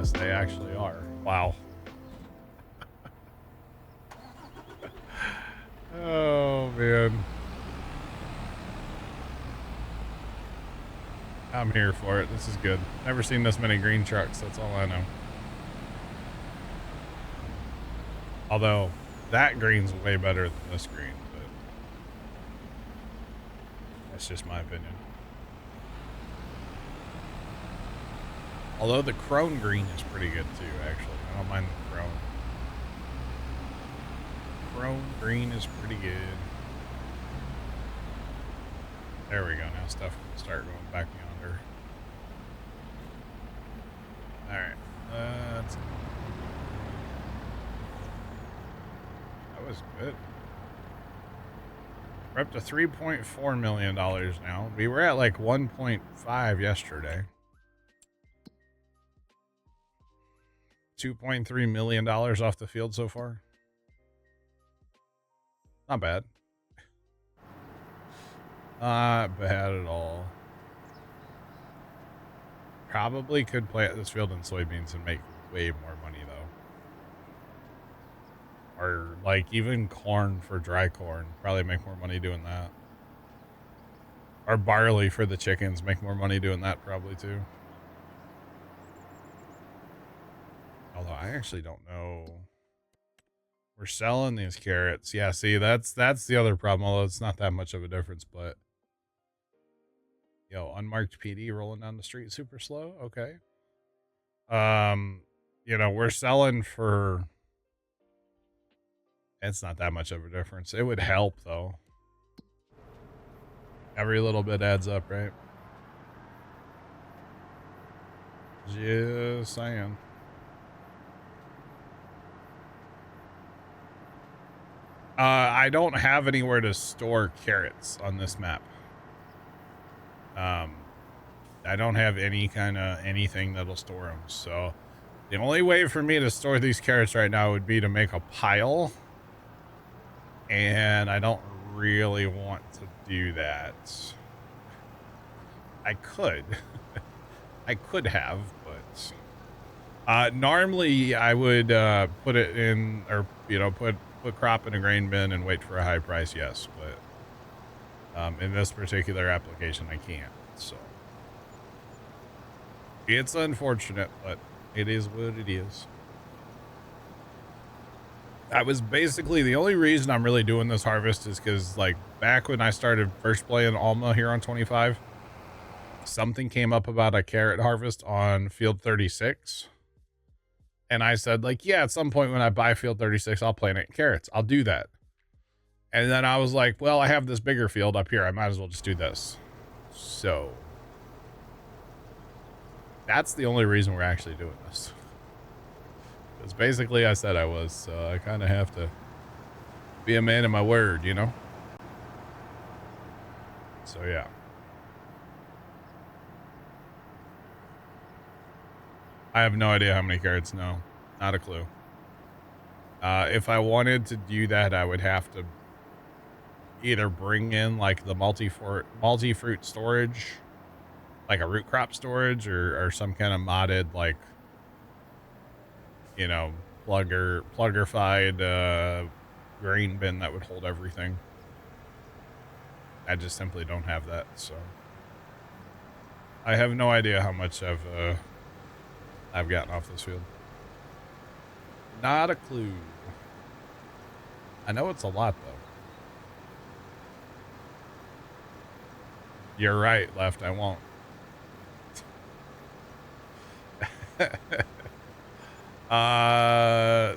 Yes, they actually are. Wow. Oh, man. I'm here for it. This is good. Never seen this many green trucks. That's all I know. Although, that green's way better than this green, but that's just my opinion. Although the chrome green is pretty good too, actually. I don't mind the chrome. Chrome green is pretty good. There we go. Now stuff can start going back yonder. Alright. That was good. We're up to $3.4 million now. We were at like 1.5 yesterday. $2.3 million off the field so far. Not bad. Not bad at all. Probably could plant this field in soybeans and make way more money though. Or like even corn for dry corn. Probably make more money doing that. Or barley for the chickens. Make more money doing that probably too. Although I actually don't know. We're selling these carrots. Yeah, see, that's the other problem. Although it's not that much of a difference, but yo, unmarked PD rolling down the street super slow. Okay. You know, we're selling for. It's not that much of a difference. It would help though. Every little bit adds up, right? Just saying. I don't have anywhere to store carrots on this map. I don't have any kind of anything that'll store them. So the only way for me to store these carrots right now would be to make a pile. And I don't really want to do that. I could. I could have, but normally I would put it in, or you know, put crop in a grain bin and wait for a high price, yes, but in this particular application I can't, so it's unfortunate, but it is what it is. That was basically the only reason I'm really doing this harvest is because like back when I started first playing Alma here on 25, something came up about a carrot harvest on field 36. And I said, like, yeah, at some point when I buy field 36, I'll plant carrots. I'll do that. And then I was like, well, I have this bigger field up here. I might as well just do this. So that's the only reason we're actually doing this. Because basically I said I was, so I kind of have to be a man of my word, you know? So yeah. I have no idea how many carrots. No, not a clue. If I wanted to do that, I would have to either bring in like the multi-fruit storage, like a root crop storage, or some kind of modded, like, you know, plugger-fied grain bin that would hold everything. I just simply don't have that, so I have no idea how much I've gotten off this field. Not a clue. I know it's a lot, though. You're right, Left. I won't.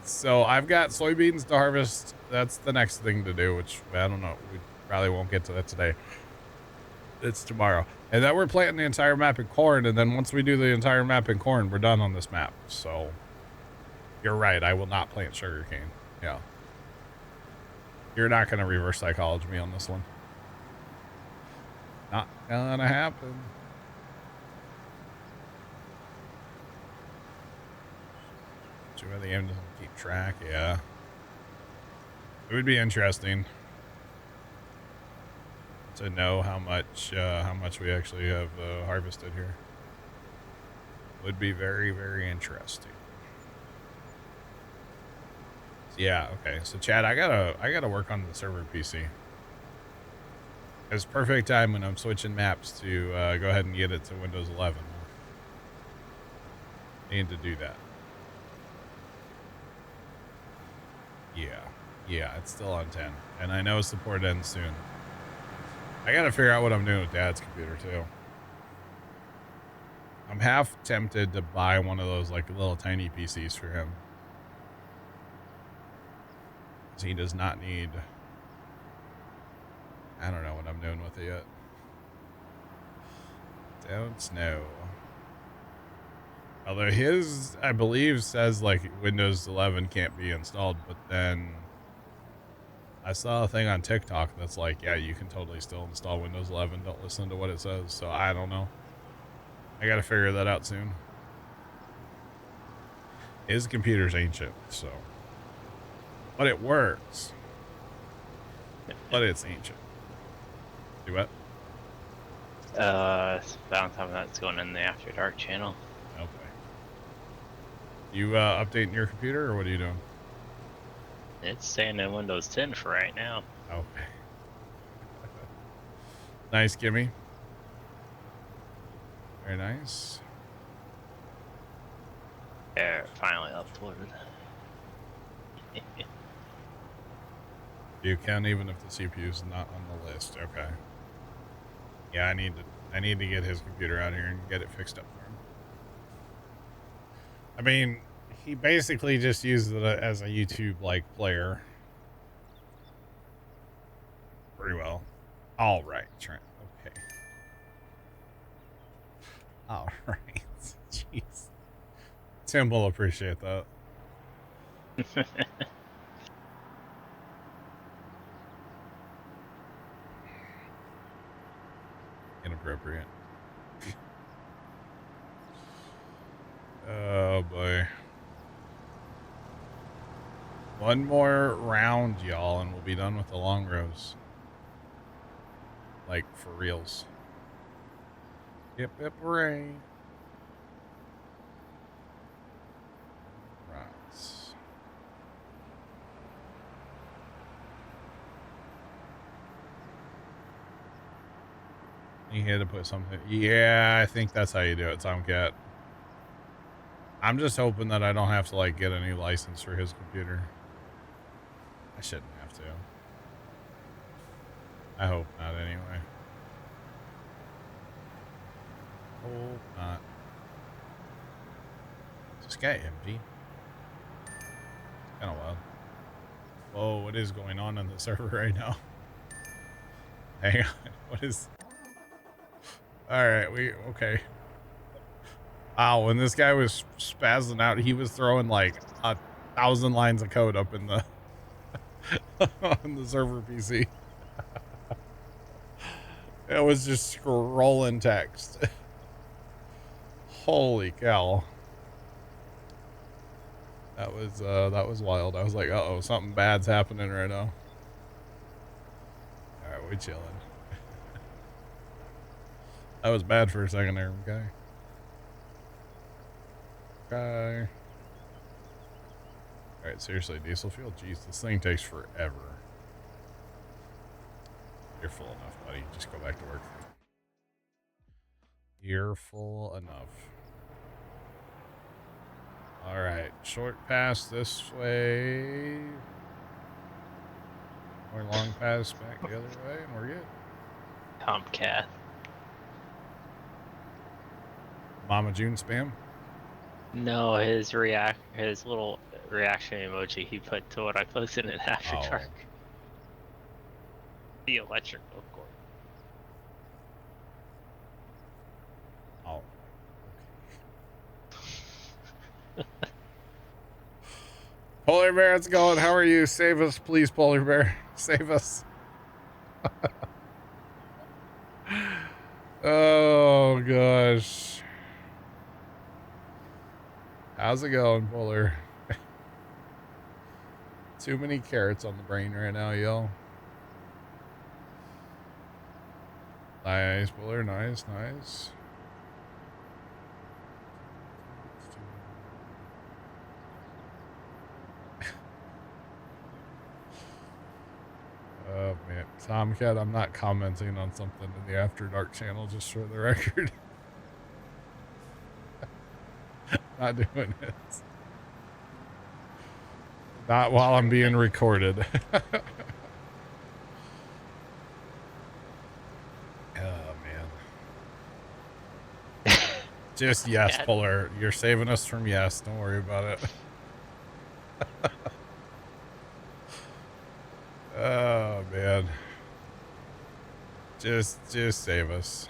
So I've got soybeans to harvest. That's the next thing to do, which I don't know. We probably won't get to that today. It's tomorrow. And then we're planting the entire map in corn. And then once we do the entire map in corn, we're done on this map. So you're right. I will not plant sugarcane. Yeah. You're not going to reverse psychology me on this one. Not gonna happen. Too bad the game doesn't keep track. Yeah. It would be interesting to know how much we actually have harvested here. Would be very, very interesting. So, yeah, okay. So Chad, I gotta work on the server PC. It's perfect time when I'm switching maps to go ahead and get it to Windows 11. I need to do that. Yeah, it's still on 10. And I know support ends soon. I gotta figure out what I'm doing with Dad's computer, too. I'm half tempted to buy one of those, like, little tiny PCs for him. Because he does not need... I don't know what I'm doing with it yet. Don't know. Although his, I believe, says, like, Windows 11 can't be installed, but then... I saw a thing on TikTok that's like, yeah, you can totally still install Windows 11. Don't listen to what it says. So I don't know. I got to figure that out soon. His computer's ancient, so. But it works. But it's ancient. Do what? Found something that's going in the After Dark channel. Okay. You updating your computer, or what are you doing? It's staying in Windows 10 for right now. Okay. Nice, Gimme. Very nice. There, finally uploaded. You can even if the CPU is not on the list. Okay. Yeah, I need to get his computer out here and get it fixed up for him. I mean, he basically just uses it as a YouTube-like player. Pretty well. All right, Trent. Okay. All right. Jeez. Tim will appreciate that. Inappropriate. Oh, boy. One more round, y'all, and we'll be done with the long rows. Like, for reals. Hip, hip, hooray. Right. You had to put something. Yeah, I think that's how you do it, Tomcat. I'm just hoping that I don't have to, like, get a new license for his computer. I shouldn't have to. I hope not, anyway. Hope not. Is this guy empty? Kind of wild. Whoa, what is going on the server right now? Hang on. What is... Alright, okay. Wow, when this guy was spazzing out, he was throwing like 1,000 lines of code up in the on the server PC. It was just scrolling text. Holy cow. That was wild. I was like, uh-oh, something bad's happening right now. Alright, we chilling. That was bad for a second there, okay? Okay. Alright, seriously, diesel fuel? Jeez, this thing takes forever. You're full enough, buddy. Just go back to work. You're full enough. Alright, short pass this way. More long pass back the other way, and we're good. Tomcat. Mama June spam? No, his little reaction emoji he put to what I posted in After Dark. The electrical cord. Oh. Okay. Polar Bear, it's going. How are you? Save us, please, Polar Bear. Save us. Oh, gosh. How's it going, Polar? Too many carrots on the brain right now, yo. Nice, Polar. Nice, nice. Oh man, Tomcat, I'm not commenting on something in the After Dark channel, just for the record. Not doing it. Not while I'm being recorded. Oh man. Just yes, Polar. You're saving us from yes. Don't worry about it. Oh man. Just save us.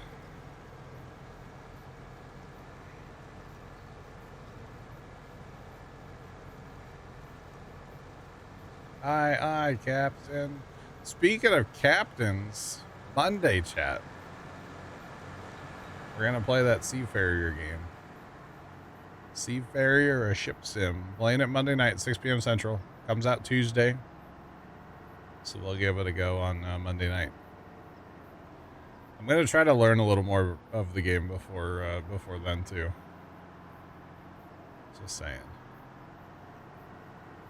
Aye, Captain. Speaking of captains, Monday chat. We're gonna play that Seafarrier game. Seafarrier or a ship sim. Playing it Monday night, 6 p.m. Central. Comes out Tuesday. So we'll give it a go on Monday night. I'm gonna try to learn a little more of the game before then too. Just saying.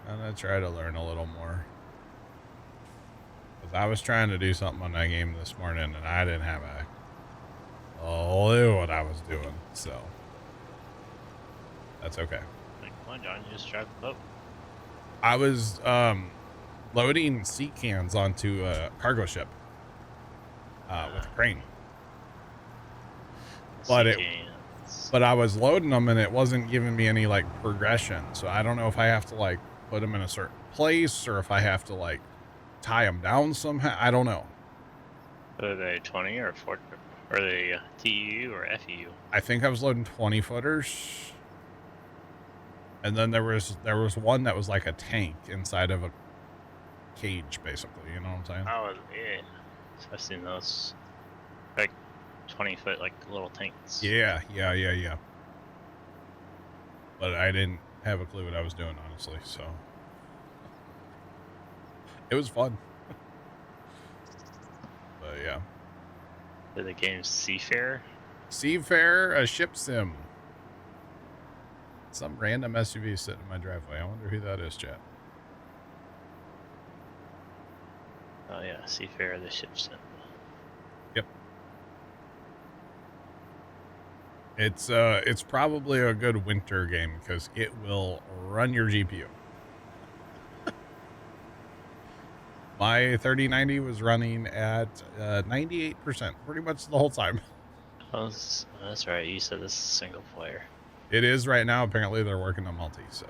I'm gonna try to learn a little more. Because I was trying to do something on that game this morning and I didn't have a clue what I was doing, so that's okay. Like, come on, John, you just drive the boat. I was loading sea cans onto a cargo ship with a crane. But I was loading them and it wasn't giving me any like progression. So I don't know if I have to like put them in a certain place or if I have to like tie them down somehow. I don't know. Are they 20 or 40? Are they TU or FEU? I think I was loading 20 footers. And then there was one that was like a tank inside of a cage, basically. You know what I'm saying? Oh, yeah. So I've seen those. Like 20-foot, like little tanks. Yeah. But I didn't have a clue what I was doing, honestly, so. It was fun. But yeah. The game's Seafarer? Seafarer, a ship sim. Some random SUV sitting in my driveway. I wonder who that is, chat. Oh yeah, Seafarer, the ship sim. Yep. It's probably a good winter game because it will run your GPU. My 3090 was running at 98% pretty much the whole time. Oh, that's right. You said this is single player. It is right now. Apparently they're working on multi, so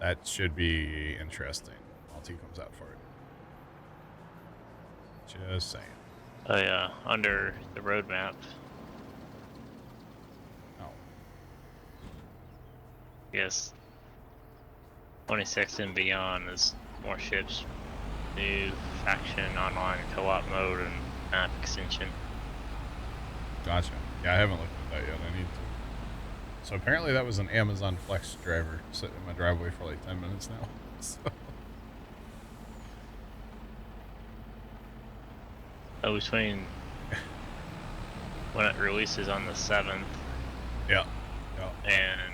that should be interesting. Multi comes out for it. Just saying. Oh yeah, under the roadmap. Oh. Yes. 26 and beyond is more ships, new faction, online co-op mode, and map extension. Gotcha. Yeah, I haven't looked at that yet. I need to. So apparently that was an Amazon Flex driver sitting in my driveway for like 10 minutes now. So. Oh, between when it releases on the 7th. Yeah. And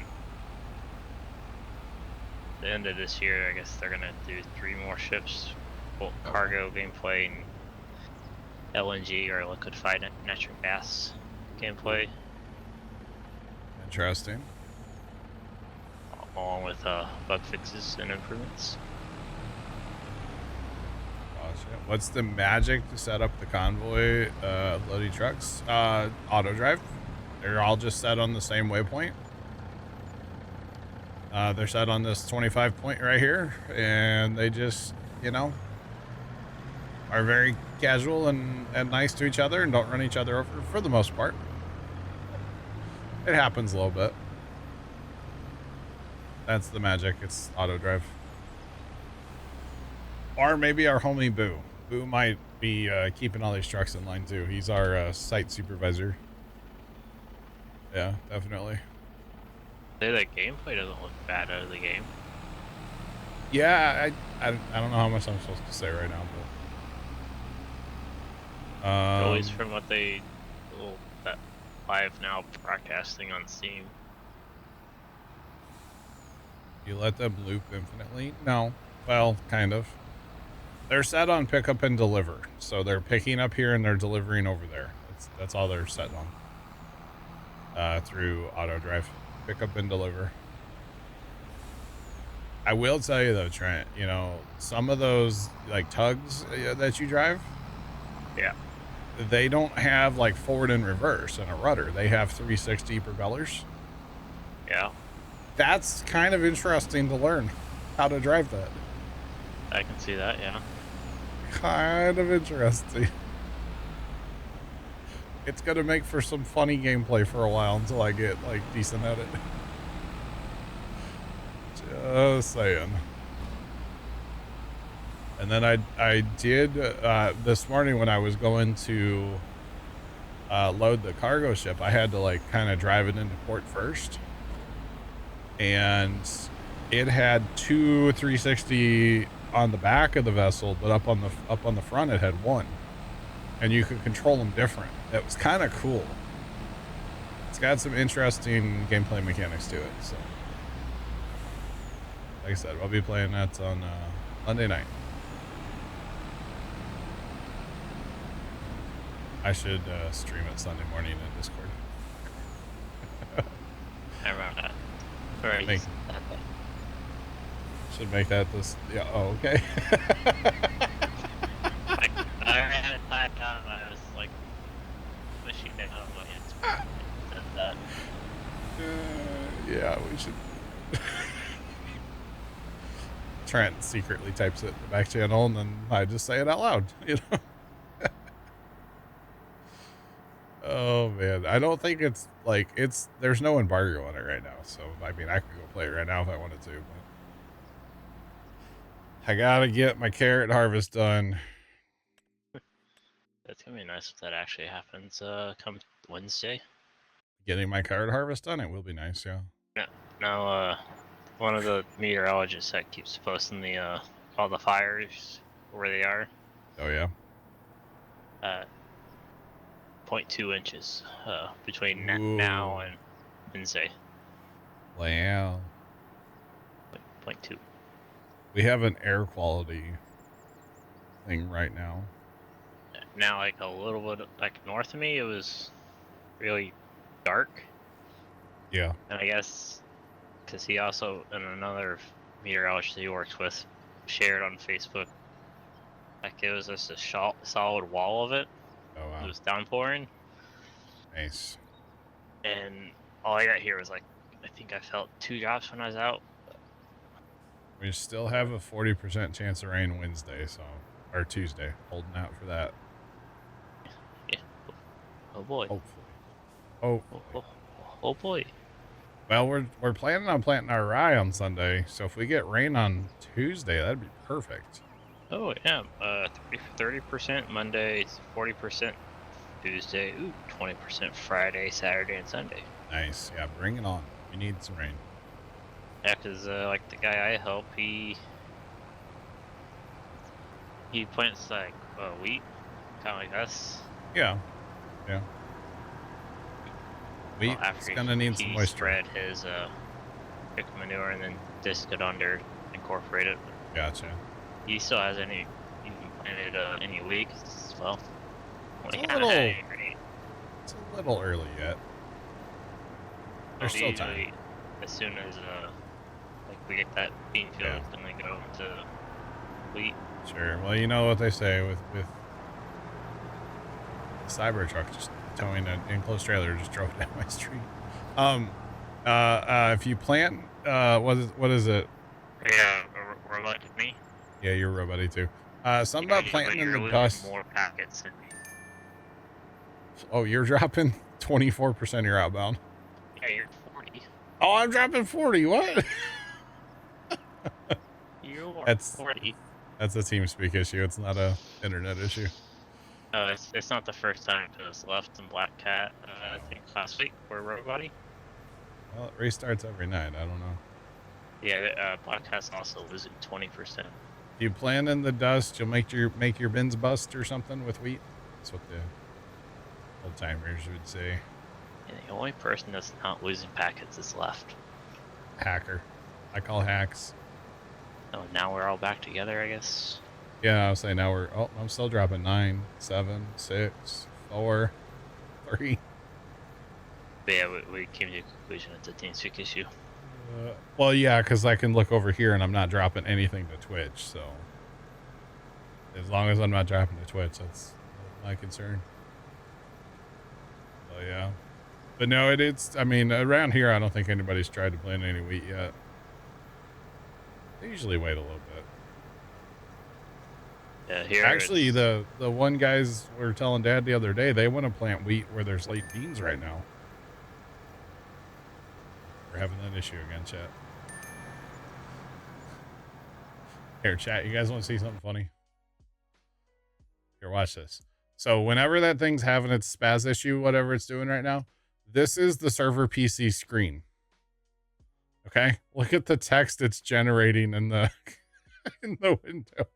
the end of this year, I guess they're gonna do 3 more ships, both cargo gameplay and LNG or liquefied natural gas gameplay. Interesting. Along with bug fixes and improvements. Gotcha. What's the magic to set up the convoy loading trucks? Auto drive. They're all just set on the same waypoint. They're set on this 25 point right here, and they just, are very casual and nice to each other and don't run each other over for the most part. It happens a little bit. That's the magic. It's auto drive. Or maybe our homie Boo. Boo might be keeping all these trucks in line too. He's our site supervisor. Yeah, definitely. The gameplay doesn't look bad out of the game. Yeah, I don't know how much I'm supposed to say right now, but always from what that live now broadcasting on Steam. You let them loop infinitely? No. Well, kind of. They're set on pick up and deliver. So they're picking up here and they're delivering over there. That's all they're set on. Through auto drive. Pick up and deliver. I will tell you though, Trent, you know, some of those like tugs that you drive, Yeah. they don't have like forward and reverse and a rudder. They have 360 propellers. Yeah. That's kind of interesting to learn how to drive that. I can see that, yeah. Kind of interesting. It's going to make for some funny gameplay for a while until I get like decent at it. Just saying. And then I did this morning when I was going to load the cargo ship, I had to like kind of drive it into port first. And it had two 360 on the back of the vessel, but up on the front it had one. And you could control them different. It was kind of cool. It's got some interesting gameplay mechanics to it. So, like I said, I'll be playing that on Monday night. I should stream it Sunday morning in Discord. I remember that. Very Should make that this. Yeah. Oh, okay. like, I had it typed out and I was like wishing that I said that. Yeah, we should. Trent secretly types it in the back channel and then I just say it out loud, you know. Oh man, I don't think it's like there's no embargo on it right now, so I mean I could go play it right now if I wanted to, but I gotta get my carrot harvest done. It's gonna be nice if that actually happens come Wednesday. Getting my carrot harvest done, it will be nice, yeah. Now one of the meteorologists that keeps posting the all the fires where they are. Oh yeah. 0.2 inches between now and Wednesday. Wow. 0.2. We have an air quality thing right now. Now, like a little bit like north of me, it was really dark. Yeah. And I guess because he also and another meteorologist he works with shared on Facebook, like it was just a solid wall of it. Oh wow. It was downpouring. Nice. And all I got here was like, I think I felt 2 drops when I was out. We still have a 40% chance of rain Wednesday, so or Tuesday. Holding out for that. Yeah. Oh boy. Hopefully. Oh boy. Well, we're planning on planting our rye on Sunday, so if we get rain on Tuesday, that'd be perfect. Oh yeah. 30% Monday, 40% Tuesday, 20% Friday, Saturday, and Sunday. Nice. Yeah, bring it on. We need some rain. Yeah, because like the guy I help, he plants like wheat, kind of like us. Yeah. Yeah. Wheat is gonna need some moisture. Spread his pick manure and then disc it under, incorporate it. Gotcha. He still hasn't even planted any wheat as well. It's a little early yet. There's still time. As soon as like we get that bean field, Yeah. it's gonna go into wheat. Sure. Well, you know what they say with the Cybertruck just towing an enclosed trailer just drove down my street. If you plant, what is it? Yeah, robot me. Yeah, you're a robot too. Something about planting in the dust. More packets than me. Oh, you're dropping 24% you're outbound. Yeah, you're 40. Oh, I'm dropping 40. What? You're 40. That's a TeamSpeak issue. It's not a internet issue. It's not the first time because Left and Black Cat, I think last week, were robot-y. Well, it restarts every night. I don't know. Yeah, Black Cat's also losing 20%. If you plant in the dust, you'll make your bins bust or something with wheat. That's what the old timers would say. And the only person that's not losing packets is Left. Hacker. I call hacks. Oh, now we're all back together, I guess. Yeah, I was saying now I'm still dropping 9, 7, 6, 4, 3. But yeah, we came to the conclusion it's a TeamSpeak issue. Well, yeah, because I can look over here and I'm not dropping anything to Twitch, so as long as I'm not dropping to Twitch, that's my concern. So yeah. But no, it's, I mean, around here, I don't think anybody's tried to plant any wheat yet. They usually wait a little bit. Yeah, here Actually, it's... the one guys were telling Dad the other day, they want to plant wheat where there's late beans right now. We're having that issue again, chat. Here, chat, you guys want to see something funny? Here, watch this. So whenever that thing's having its spaz issue, whatever it's doing right now, this is the server PC screen. Okay, look at the text it's generating in the in the window.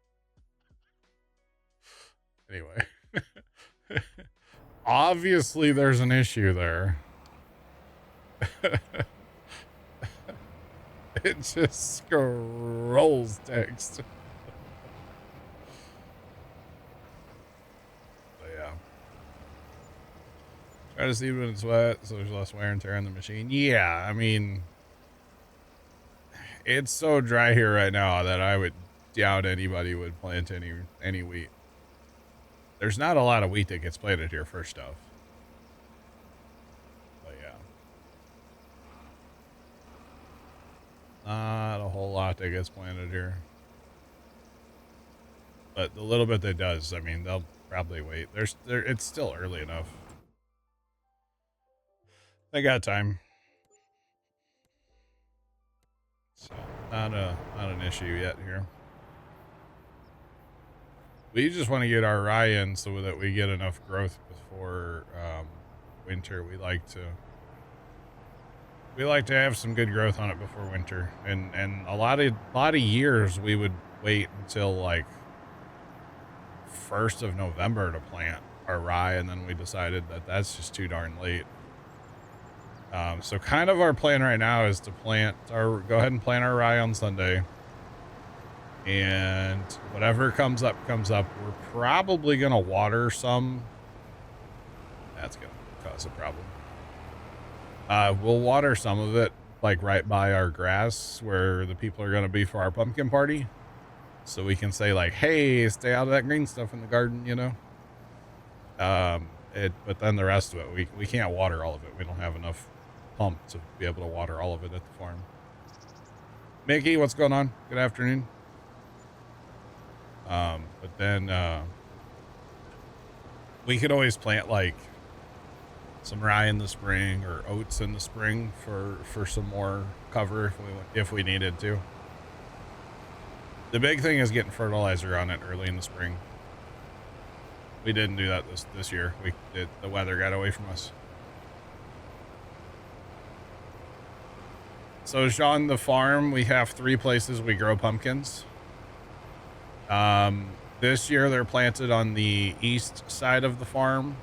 Anyway, obviously there's an issue there. It just scrolls text. But yeah. Try to see when it's wet so there's less wear and tear on the machine. Yeah, I mean, it's so dry here right now that I would doubt anybody would plant any wheat. There's not a lot of wheat that gets planted here, first off. But yeah. Not a whole lot that gets planted here. But the little bit that does, I mean, they'll probably wait. It's still early enough. They got time. So not an issue yet here. We just want to get our rye in so that we get enough growth before winter. We like to have some good growth on it before winter. And a lot of years we would wait until like 1st of November to plant our rye, and then we decided that that's just too darn late. So kind of our plan right now is to go ahead and plant our rye on Sunday. And whatever comes up. We're probably going to water some. That's going to cause a problem. We'll water some of it, like right by our grass where the people are going to be for our pumpkin party. So we can say like, hey, stay out of that green stuff in the garden, you know? But then the rest of it, we can't water all of it. We don't have enough pump to be able to water all of it at the farm. Mickey, what's going on? Good afternoon. But then, we could always plant like some rye in the spring or oats in the spring for some more cover if we needed to. The big thing is getting fertilizer on it early in the spring. We didn't do that this year. The weather got away from us. So Sean, the farm, we have 3 places we grow pumpkins. This year they're planted on the east side of the farm.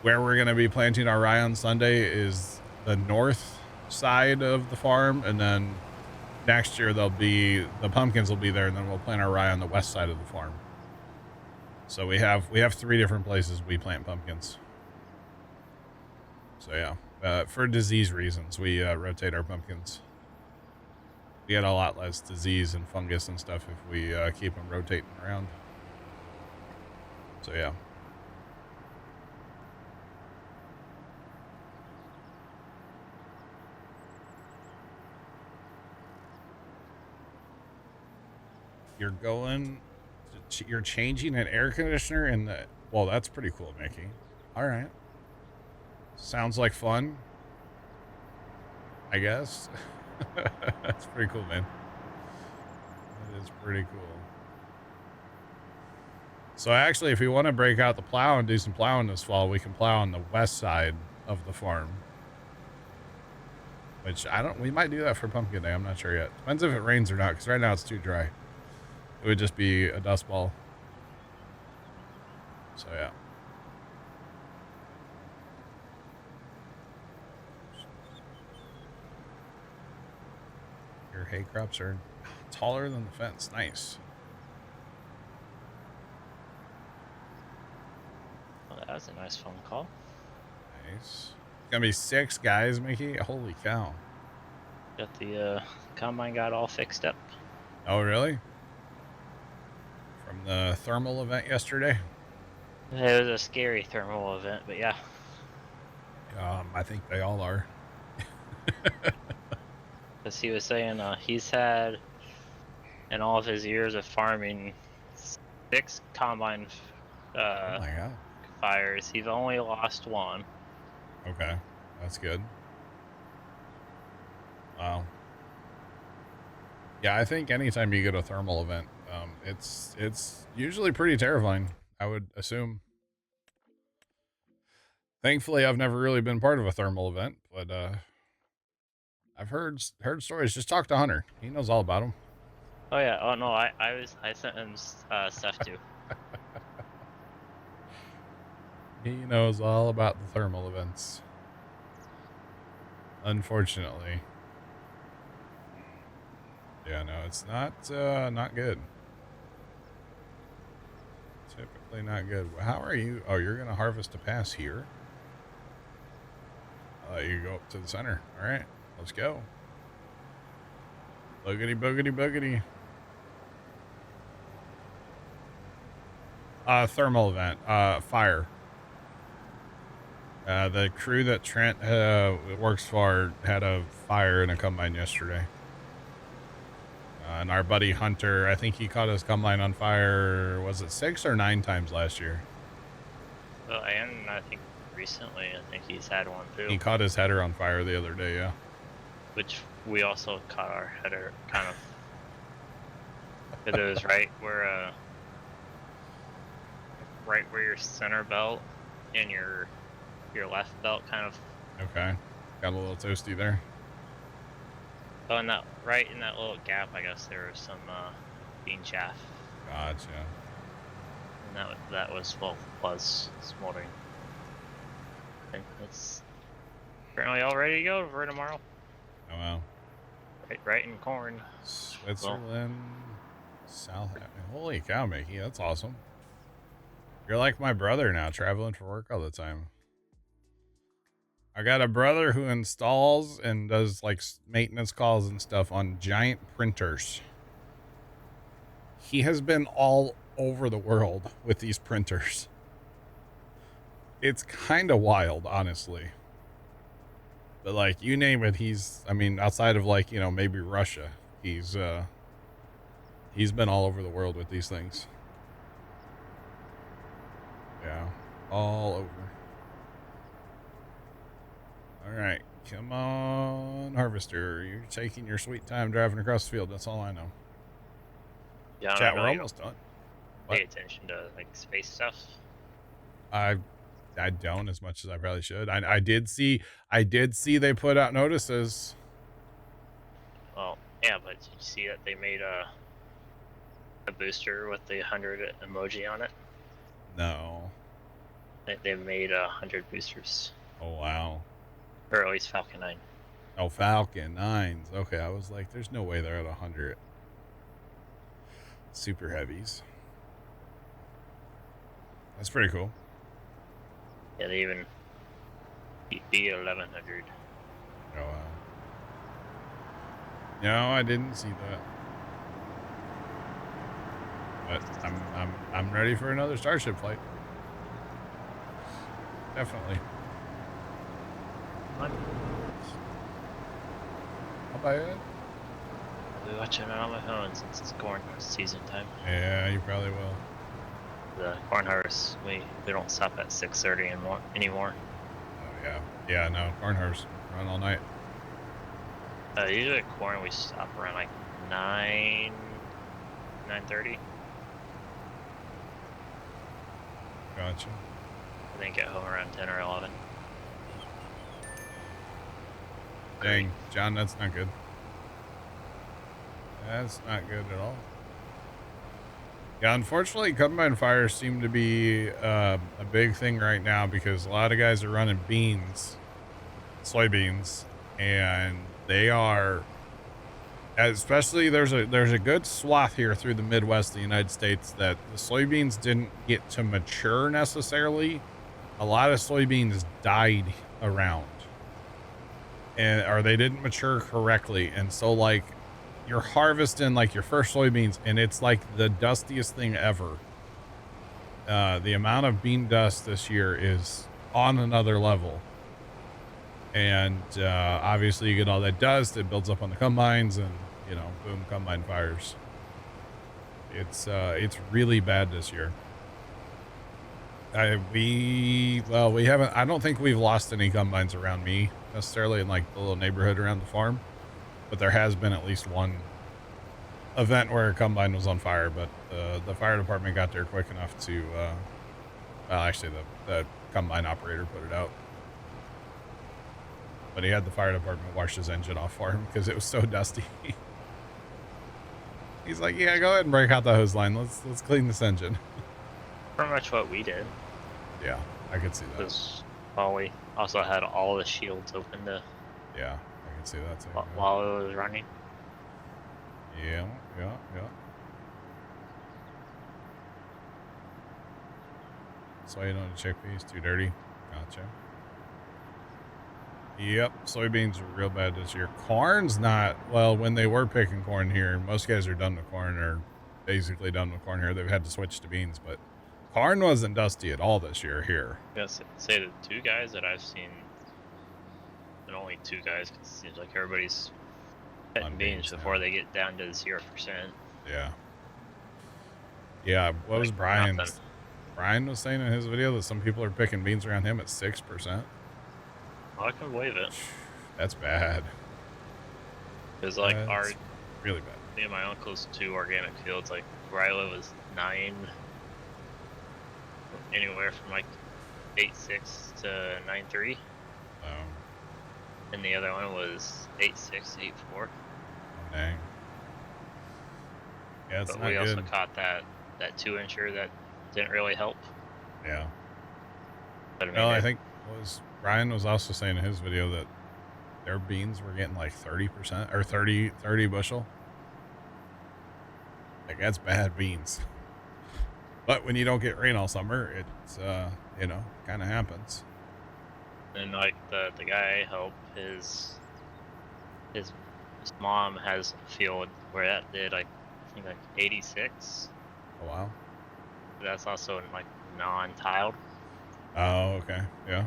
Where we're going to be planting our rye on Sunday is the north side of the farm, and then next year the pumpkins will be there, and then we'll plant our rye on the west side of the farm. So we have 3 different places we plant pumpkins. So yeah, for disease reasons, we rotate our pumpkins. We get a lot less disease and fungus and stuff if we keep them rotating around. So yeah. You're changing an air conditioner in the, well, that's pretty cool, Mickey. All right. Sounds like fun, I guess. That's pretty cool, man. That is pretty cool. So actually, if we want to break out the plow and do some plowing this fall, we can plow on the west side of the farm. Which we might do that for Pumpkin Day. I'm not sure yet. Depends if it rains or not, because right now it's too dry. It would just be a dust ball. So yeah. Your hay crops are taller than the fence. Nice. was a nice phone call. Nice. It's gonna be 6 guys, Mickey. Holy cow. Got the combine got all fixed up. Oh, really? From the thermal event yesterday? It was a scary thermal event, but yeah. I think they all are. Because he was saying he's had, in all of his years of farming, 6 combine Oh my god. fires. He's only lost 1. Okay, that's good. Wow. Yeah, I think anytime you get a thermal event, it's usually pretty terrifying, I would assume. Thankfully, I've never really been part of a thermal event, but I've heard stories. Just talk to Hunter; he knows all about them. Oh yeah. Oh no, I sent him stuff too. He knows all about the thermal events. Unfortunately, yeah, no, it's not good. Typically not good. How are you? Oh, you're gonna harvest a pass here. You go up to the center. All right, let's go. Boogity, boogity, boogity. Thermal event. Fire. The crew that Trent works for had a fire in a combine yesterday. And our buddy Hunter, I think he caught his combine on fire, was it 6 or 9 times last year? Well, and I think recently, I think he's had one too. He caught his header on fire the other day, yeah. Which we also caught our header kind of. It was right where your center belt and your left belt kind of. Okay, got a little toasty there. Oh, and that right in that little gap, I guess there was some bean chaff. Gotcha. And that was smoldering. And it's apparently all ready to go for tomorrow. Oh wow. Right in corn. Switzerland, South. Holy cow, Mickey, that's awesome. You're like my brother now, traveling for work all the time. I got a brother who installs and does like maintenance calls and stuff on giant printers. He has been all over the world with these printers. It's kind of wild, honestly. But like, you name it, outside of like, maybe Russia, he's been all over the world with these things. Yeah, all over. All right, come on, Harvester. You're taking your sweet time driving across the field. That's all I know. Yeah, Chat, we're almost done. Pay attention to like space stuff. I don't as much as I probably should. I did see they put out notices. Well, yeah, but did you see that they made a booster with the 100 emoji on it? No. They made 100 boosters. Oh wow. Or at least Falcon 9. Oh, Falcon 9s. Okay, I was like, there's no way they're at 100. Super heavies. That's pretty cool. Yeah, they even beat 1100. Oh wow. No, I didn't see that. But I'm ready for another Starship flight. Definitely. What? How about it? I'll be watching it on my phone since it's corn season time. Yeah, you probably will. The corn harvest, we don't stop at 6:30 anymore. Oh yeah. Yeah, no, corn harvest run all night. Usually at corn we stop around like 9:30. Gotcha. And then get home around 10 or 11. Dang, John, that's not good. That's not good at all. Yeah, unfortunately, combine fires seem to be a big thing right now because a lot of guys are running soybeans, and they are, especially there's a good swath here through the Midwest of the United States that the soybeans didn't get to mature necessarily a lot of soybeans died around, or they didn't mature correctly. And so like you're harvesting like your first soybeans and it's like the dustiest thing ever. The amount of bean dust this year is on another level. And obviously you get all that dust, it builds up on the combines, and you know, boom, combine fires. It's really bad this year. We haven't, I don't think we've lost any combines around me necessarily in like the little neighborhood around the farm, but there has been at least one event where a combine was on fire, but the fire department got there quick enough to well, actually the combine operator put it out, but he had the fire department wash his engine off for him because it was so dusty. He's like, yeah, go ahead and break out the hose line, let's clean this engine. Pretty much what we did. Yeah, I could see that. Because, well, we also had all the shields open to. Yeah, I can see that too. While it was running. Yeah. So you know the chickpeas too dirty. Gotcha. Yep, soybeans are real bad this year. Corn's not, well, when they were picking corn here, most guys are done with corn, or basically done with corn here. They've had to switch to beans, but corn wasn't dusty at all this year here. Yes, say the two guys that I've seen, and only two guys, because it seems like everybody's petting beans before they get down to 0%. Yeah. Yeah, what was Brian? Brian was saying in his video that some people are picking beans around him at 6%. I can believe it. That's bad. Because like That's really bad. Me and my uncle's 2 organic fields, like where I live was 9, anywhere from like 8.6 to 9.3. And the other one was 8.6, 8.4. Oh, dang. Yeah, it's but not we good. also caught that 2-incher that didn't really help. Yeah. But I mean, well, I think Brian was also saying in his video that their beans were getting like 30% or 30 bushel. Like, that's bad beans. But when you don't get rain all summer, it's you know, kind of happens. And like the guy I help, his mom has a field where that did like I think like 86. Oh wow. That's also like non-tiled. Oh, okay. Yeah.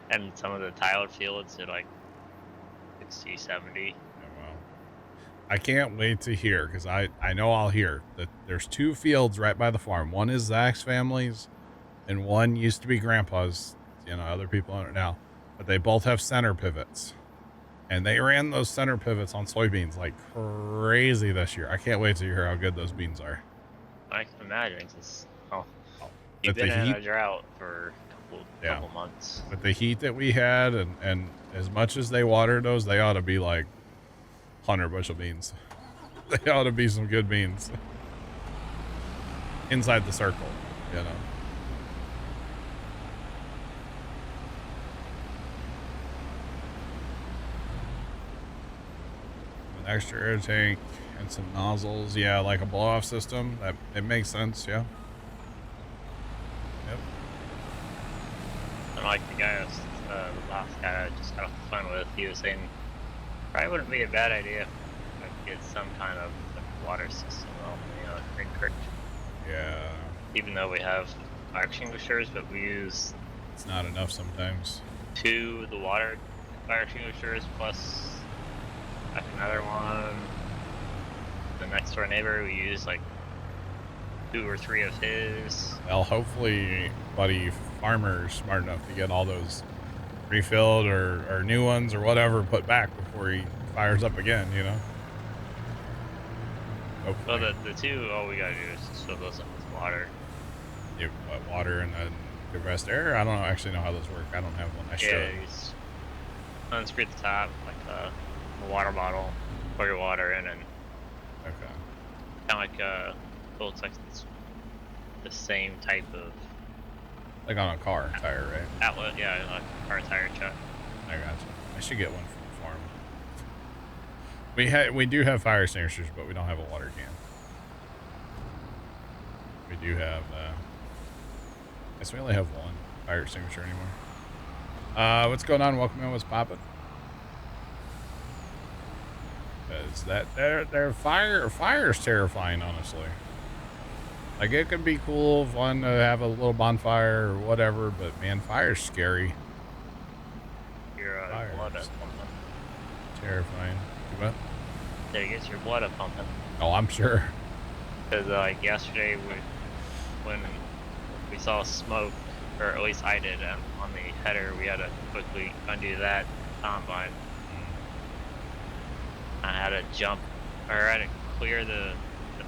And some of the tiled fields did like 60, 70. Oh, wow. I can't wait to hear, because I know I'll hear that there's 2 fields right by the farm. One is Zach's family's, and one used to be Grandpa's. You know, other people own it now. But they both have center pivots. And they ran those center pivots on soybeans like crazy this year. I can't wait to hear how good those beans are. I can imagine, because you've been in a drought for a couple months. With the heat that we had, and as much as they watered those, they ought to be like 100 bushel beans. They ought to be some good beans. Inside the circle, you know. An extra air tank and some nozzles. Yeah, like a blow-off system. It makes sense, yeah. Yep. And like the guy, the last guy I just got off the phone with, he was saying probably wouldn't be a bad idea to get some kind of water system on the Green Creek. Yeah. Even though we have fire extinguishers, but we use... It's not enough sometimes. 2 the water fire extinguishers plus like another one. The next door neighbor, we use like 2 or 3 of his. Well, hopefully Buddy Farmer's smart enough to get all those refilled or new ones or whatever put back before he fires up again, you know? Hopefully. Well, the 2, all we gotta do is fill those up with water. You put water and then compressed air? I don't actually know how those work. I don't have one. I should. Yeah, you just unscrew the top, like a water bottle, pour your water in, and okay. kind of like well, it's like the same type of like on a car tire, right? Outlet, yeah, like a car tire chuck. I gotcha. I should get one from the farm. We do have fire extinguishers, but we don't have a water can. We do have Guess we only have one fire extinguisher anymore. What's going on? Welcome in. What's poppin'? Is that fire's terrifying, honestly. Like, it could be cool, fun to have a little bonfire or whatever, but man, fire's scary. Your blood up pumping. Terrifying. What? There gets your blood up pumping. Oh, I'm sure. Because like yesterday, when we saw smoke, or at least I did, on the header, we had to quickly undo that combine. I had to jump, or I had to clear the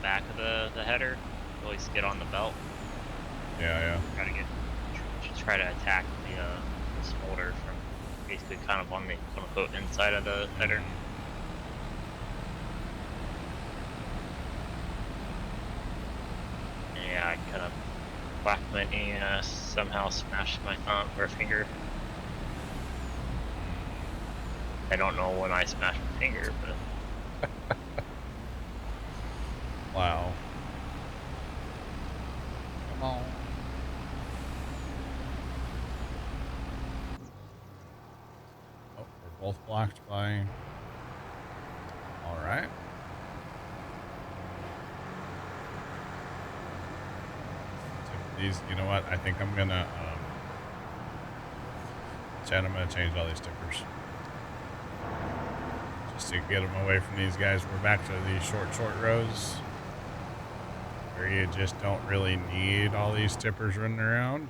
back of the header, at least get on the belt. Yeah. Try to attack the smolder from basically kind of on the quote-unquote inside of the header. Yeah, I kind of whacked my knee and somehow smashed my thumb or finger. I don't know when I smashed my finger, but... Wow. Come on. Oh, we're both blocked by... Alright. These, you know what? I think I'm gonna, Chad, I'm gonna change all these stickers. Just to get them away from these guys. We're back to these short rows, where you just don't really need all these tippers running around.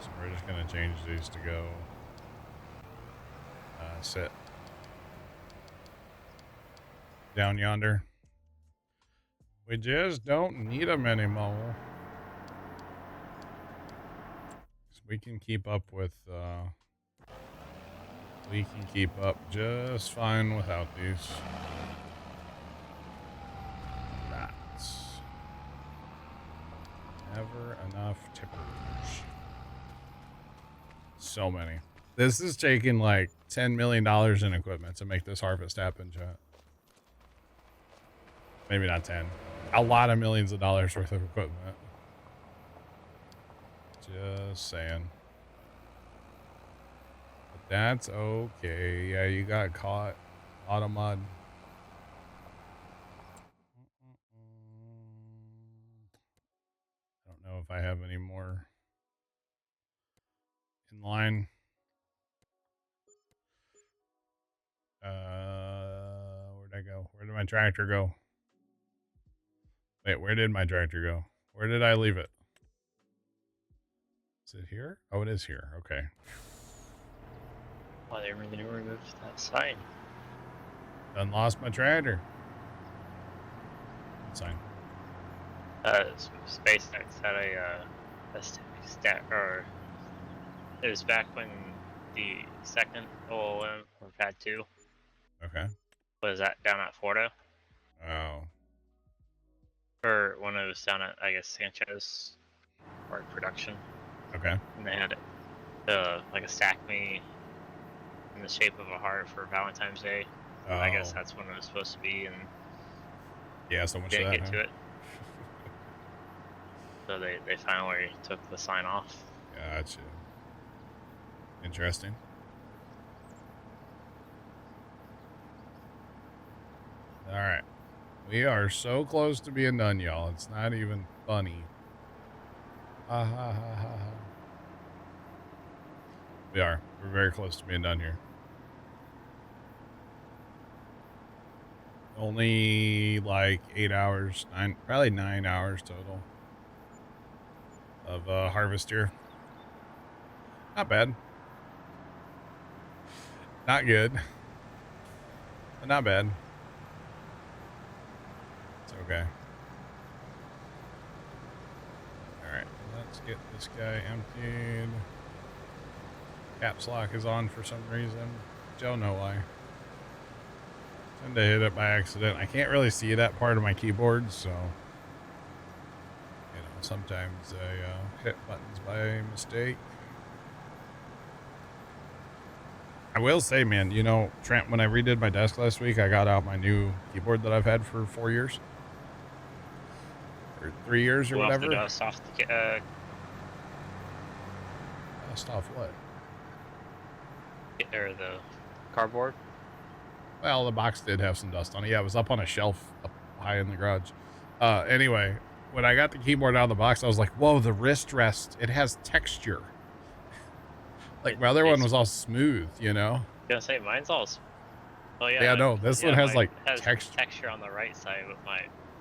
So we're just gonna change these to go, sit down yonder. We just don't need them anymore. So we can keep up with, we can keep up just fine without these. That's never enough tippers. So many. This is taking like $10 million in equipment to make this harvest happen, chat. Maybe not 10. A lot of millions of dollars worth of equipment. Just saying. But that's okay. Yeah, you got caught. A lot of mud. I don't know if I have any more in line. Where'd I go? Where did my tractor go? Wait, where did my tractor go? Where did I leave it? Is it here? Oh, it is here. Okay. Why they really removed that sign? Done lost my tractor. What sign? SpaceX had a stat, or it was back when the second OOM, or Pad 2. Okay. Was that down at Florida? Oh. Or when it was down at, I guess, Sanchez, or production. Okay. And they had like a stack me in the shape of a heart for Valentine's Day. Oh. I guess that's when it was supposed to be, and yeah, so much didn't that, get to it. So they finally took the sign off. Gotcha. Interesting. All right. We are so close to being done, y'all. It's not even funny. Ha ha ha ha ha. We are. We're very close to being done here. Only like 8 hours, probably 9 hours total of harvest here. Not bad. Not good. But not bad. It's okay. Alright, let's get this guy emptied. Caps lock is on for some reason. Don't know why. Tend to hit it by accident. I can't really see that part of my keyboard, so you know, sometimes I hit buttons by mistake. I will say, man, you know, Trent, when I redid my desk last week, I got out my new keyboard that I've had for 4 years. or 3 years or Blew off the whatever. dust off the Dust off what? or the cardboard. Well, the box did have some dust on it. Yeah, it was up on a shelf up high in the garage. Anyway, when I got the keyboard out of the box, I was like, whoa, the wrist rest, it has texture. Like my other one was all smooth, you know? Gonna say mine's all. Oh yeah. Yeah, no, this one has like texture on the right side, but my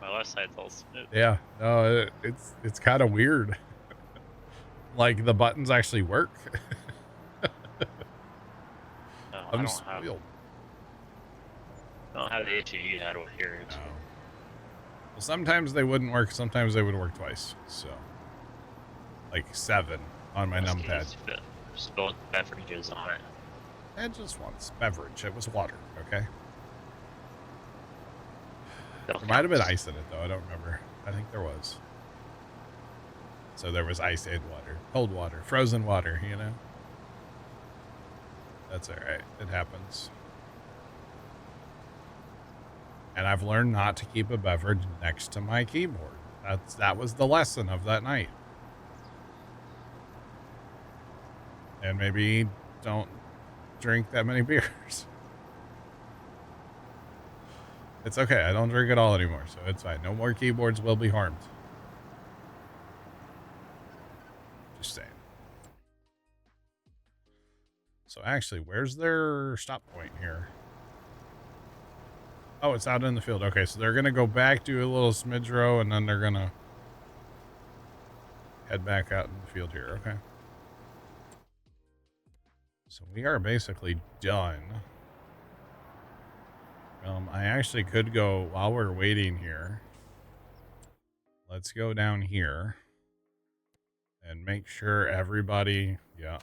left side's all smooth. Yeah, no, it's kind of weird. Like the buttons actually work. No, I'm spoiled. I don't have the issue you had with yours. No. Well, sometimes they wouldn't work. Sometimes they would work twice. So, like 7 on my numpad. Spilled beverages on it. And just once beverage. It was water. Okay. There might have been ice in it though. I don't remember. I think there was. So there was ice and water, cold water, frozen water. You know. That's all right. It happens. And I've learned not to keep a beverage next to my keyboard. That was the lesson of that night. And maybe don't drink that many beers. It's okay. I don't drink it all anymore, so it's fine. No more keyboards will be harmed. Just saying. So actually, where's their stop point here? Oh, it's out in the field. Okay, so they're going to go back, do a little smidge row, and then they're going to head back out in the field here. Okay. So we are basically done. I actually could go, while we're waiting here, let's go down here and make sure everybody, yeah.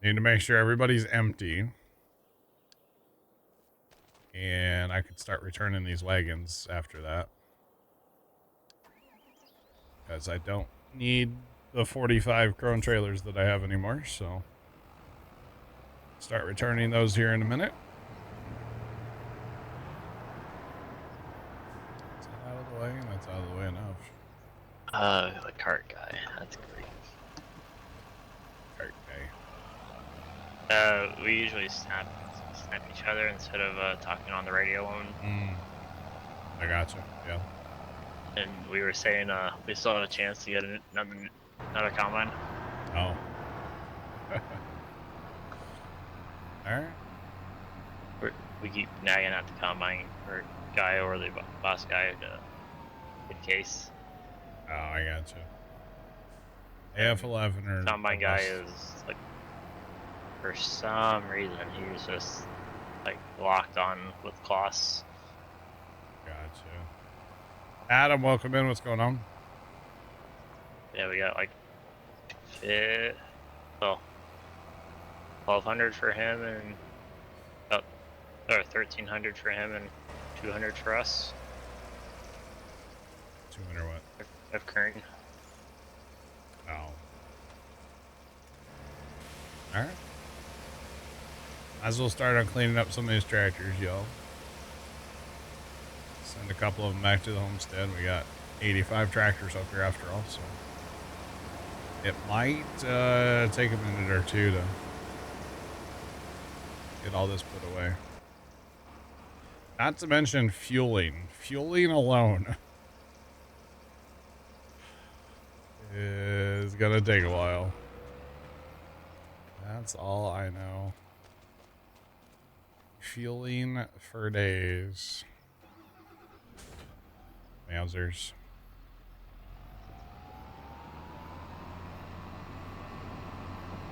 Need to make sure everybody's empty. And I could start returning these wagons after that. Because I don't need the 45 Crone trailers that I have anymore, so start returning those here in a minute. Is that out of the way? That's out of the way enough. The cart guy. That's great. Cart guy. We usually snap each other instead of talking on the radio. I gotcha. Yeah. And we were saying we still have a chance to get another combine. Oh. All right. We keep nagging at the combine or guy or the boss guy in case. Oh, I gotcha. AF11 or combine guy is like, for some reason he was just like locked on with Kloss. Gotcha. Adam, welcome in. What's going on? Yeah, we got like 1,200 for him and or 1,300 for him and 200 for us. 200 what? Of current. Oh. All right. Might as well start on cleaning up some of these tractors, y'all. Send a couple of them back to the homestead. We got 85 tractors up here after all, so it might take a minute or two to get all this put away. Not to mention fueling. Fueling alone is gonna take a while. That's all I know. Fueling for days. Wowzers.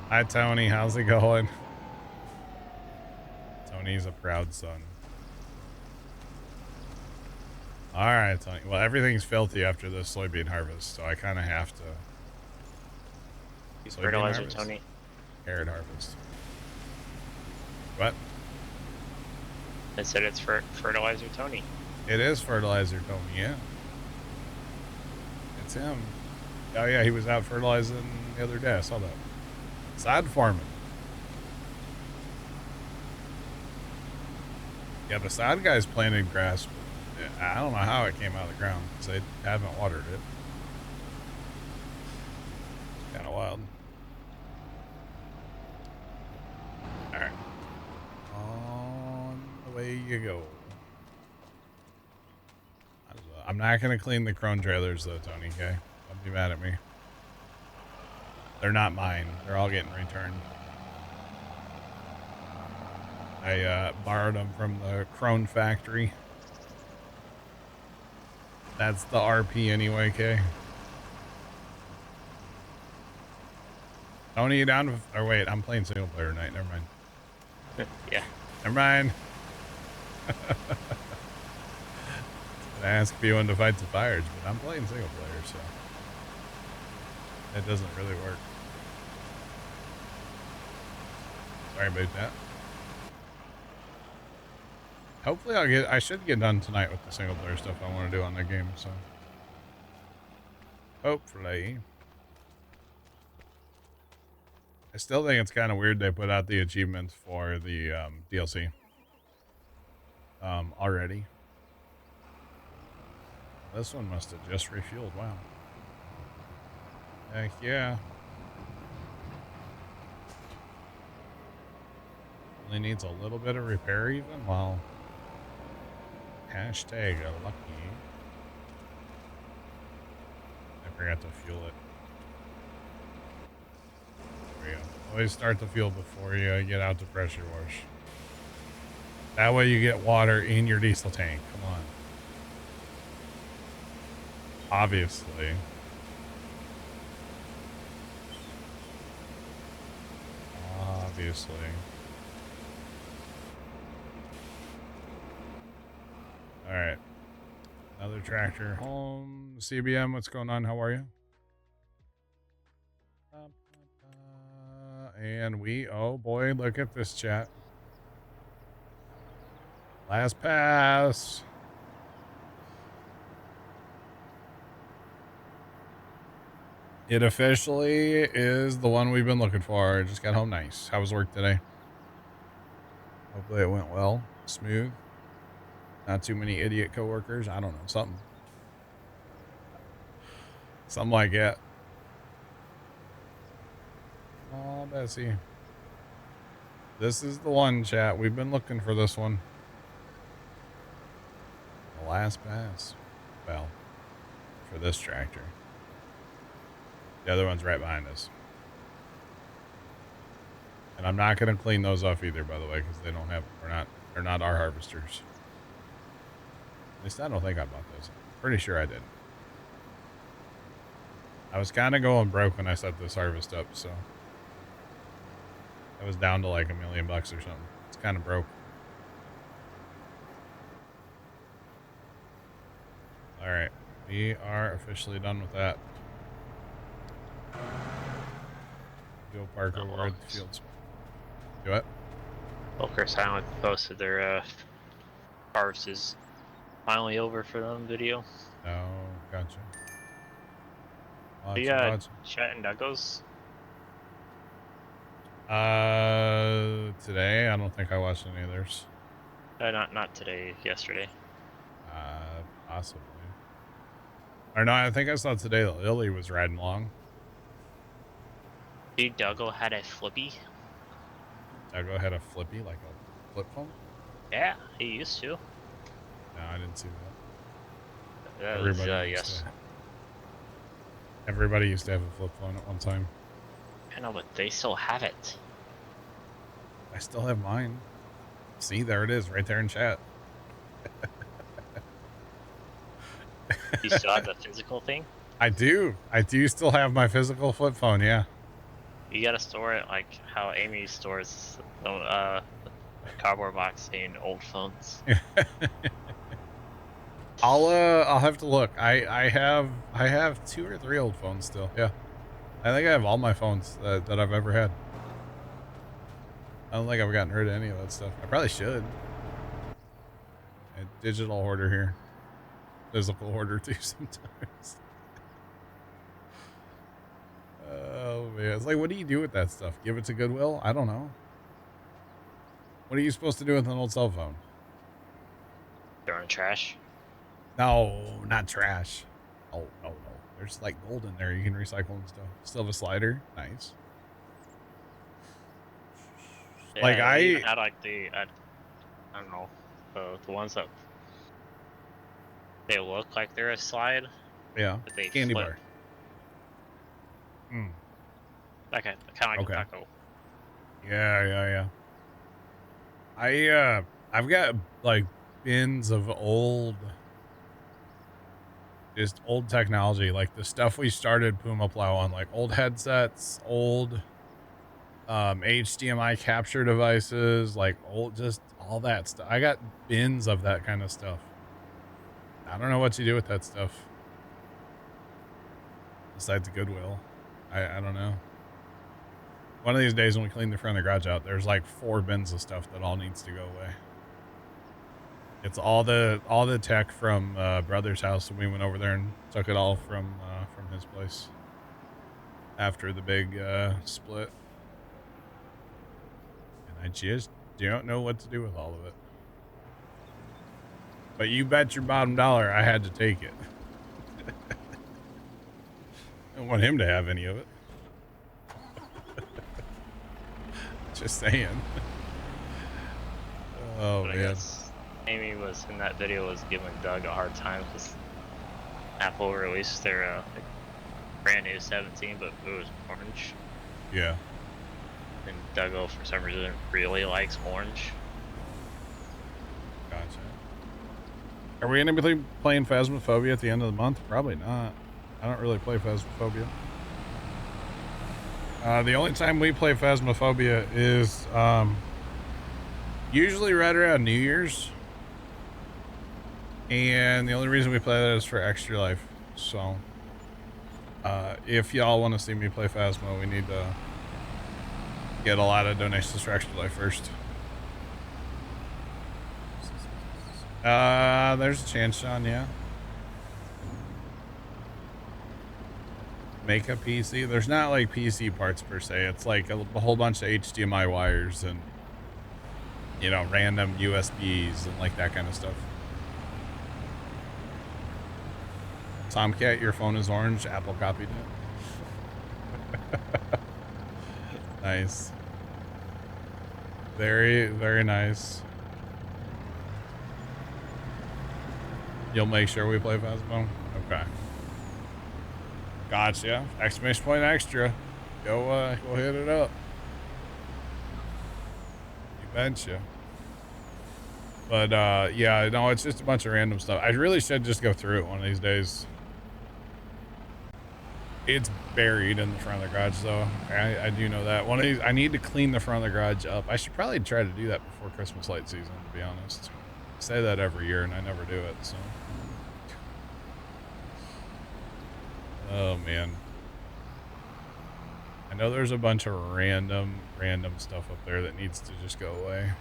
Hi, Tony. How's it going? Tony's a proud son. All right, Tony. Well, everything's filthy after this soybean harvest, so I kind of have to. Use fertilizer, Tony. Carrot harvest. What? I said it's for fertilizer, Tony. It is fertilizer, Tony. Yeah. It's him. Oh yeah, he was out fertilizing the other day. I saw that. Side farming. Yeah, the side guy's planted grass. I don't know how it came out of the ground because they haven't watered it. Kind of wild. All right. On the way you go. I'm not going to clean the crone trailers though, Tony, okay? Don't be mad at me. They're not mine. They're all getting returned. I borrowed them from the crone factory. That's the RP anyway, okay? Tony, you down with, or wait, I'm playing single player tonight. Never mind. Yeah. Never mind. I ask if you want to fight the fires, but I'm playing single player, so that doesn't really work. Sorry about that. Hopefully I should get done tonight with the single player stuff I want to do on the game, so hopefully. I still think it's kind of weird they put out the achievements for the DLC already. This one must have just refueled. Wow. Heck yeah. Only needs a little bit of repair even. Well, hashtag lucky. I forgot to fuel it. There we go. Always start the fuel before you get out to pressure wash. That way you get water in your diesel tank. Come on. Obviously. Obviously. All right. Another tractor home. CBM, what's going on? How are you? And oh boy, look at this chat. Last pass. It officially is the one we've been looking for. Just got home nice. How was work today? Hopefully it went well. Smooth. Not too many idiot coworkers. I don't know. Something. Something like that. Oh, Bessie. This is the one, chat. We've been looking for this one. The last pass. Well, for this tractor. The other one's right behind us. And I'm not going to clean those off either, by the way, because they don't have, they're not our harvesters. At least I don't think I bought those. Pretty sure I did. I was kind of going broke when I set this harvest up, so I was down to like $1 million or something. It's kind of broke. All right, we are officially done with that. Go park over at the fields. Do what? Volker Silent posted their harvest is finally over for them video. Oh, gotcha. Yeah, Chat and Douglas. Today I don't think I watched any of theirs. Not today. Yesterday. Possibly. Or no, I think I saw today that Lily was riding along. Dude, Dougal had a flippy. Dougal had a flippy, like a flip phone? Yeah, he used to. No, I didn't see that. That Everybody yes. Everybody used to have a flip phone at one time. I know, but they still have it. I still have mine. See, there it is, right there in chat. You still have the physical thing? I do. I do still have my physical flip phone, yeah. You gotta store it like how Amy stores the cardboard box saying old phones. I'll have to look. I have 2 or 3 old phones still. Yeah, I think I have all my phones that I've ever had. I don't think I've gotten rid of any of that stuff. I probably should. A digital hoarder here, physical hoarder too sometimes. Oh man, it's like, what do you do with that stuff? Give it to Goodwill? I don't know. What are you supposed to do with an old cell phone? Throw in trash. No, not trash. Oh, no, no. There's like gold in there. You can recycle and stuff. Still have a slider. Nice. Yeah, Like they even I had like I don't know, the ones that they look like they're a slide, yeah, but they candy flip. bar. Mm, Like kind of like a okay. taco. Yeah, yeah, yeah. I've got like bins of just old technology, like the stuff we started Puma Plow on, like old headsets, old HDMI capture devices, like old, just all that stuff. I got bins of that kind of stuff. I don't know what you do with that stuff besides Goodwill. I don't know. One of these days when we clean the front of the garage out, there's like 4 bins of stuff that all needs to go away. It's all the tech from brother's house, and we went over there and took it all from his place after the big split. And I just don't know what to do with all of it. But you bet your bottom dollar I had to take it. I don't want him to have any of it. Just saying. Oh, But I man. guess Amy was in that video was giving Doug a hard time because Apple released their like, brand new 17, but it was orange. Yeah. And Dougo for some reason really likes orange. Gotcha. Are we going to be playing Phasmophobia at the end of the month? Probably not. I don't really play Phasmophobia. The only time we play Phasmophobia is usually right around New Year's. And the only reason we play that is for Extra Life. So, if y'all want to see me play Phasmo, we need to get a lot of donations for Extra Life first. There's a chance, Sean, yeah. Make a PC. There's not like PC parts per se. It's like a whole bunch of HDMI wires and, you know, random USBs and like that kind of stuff. Tomcat, your phone is orange. Apple copied it. Nice. Very, very nice. You'll make sure we play Phasmo? Okay. Gotcha. Exclamation point extra. Go hit it up. You betcha. But, yeah, no, it's just a bunch of random stuff. I really should just go through it one of these days. It's buried in the front of the garage, though. I do know that. One of these, I need to clean the front of the garage up. I should probably try to do that before Christmas light season, to be honest. I say that every year, and I never do it, so. Oh, man. I know there's a bunch of random stuff up there that needs to just go away.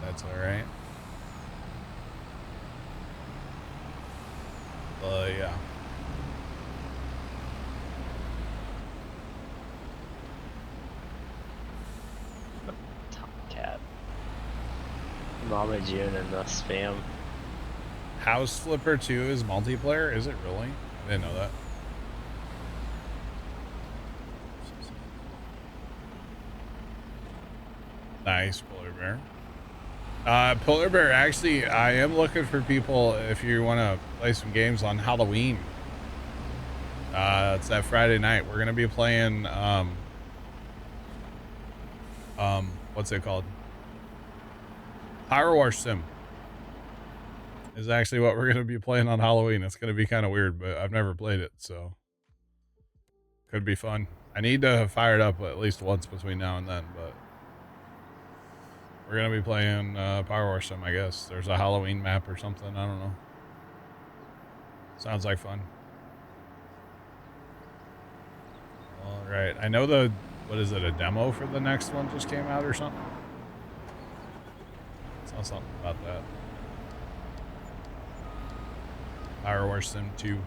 That's alright. Yeah. Tomcat. Mama June and the spam. House Flipper 2 is multiplayer? Is it really? I didn't know that. Nice, Polar Bear. Polar Bear, actually, I am looking for people if you want to play some games on Halloween. It's that Friday night. We're going to be playing, what's it called? Power Wash Sim is actually what we're going to be playing on Halloween. It's going to be kind of weird, but I've never played it, so could be fun. I need to fire it up at least once between now and then, but we're going to be playing Power Wash Sim, I guess. There's a Halloween map or something. I don't know. Sounds like fun. All right. I know what is it, a demo for the next one just came out or something? Saw something about that. Power Wash Sim 2.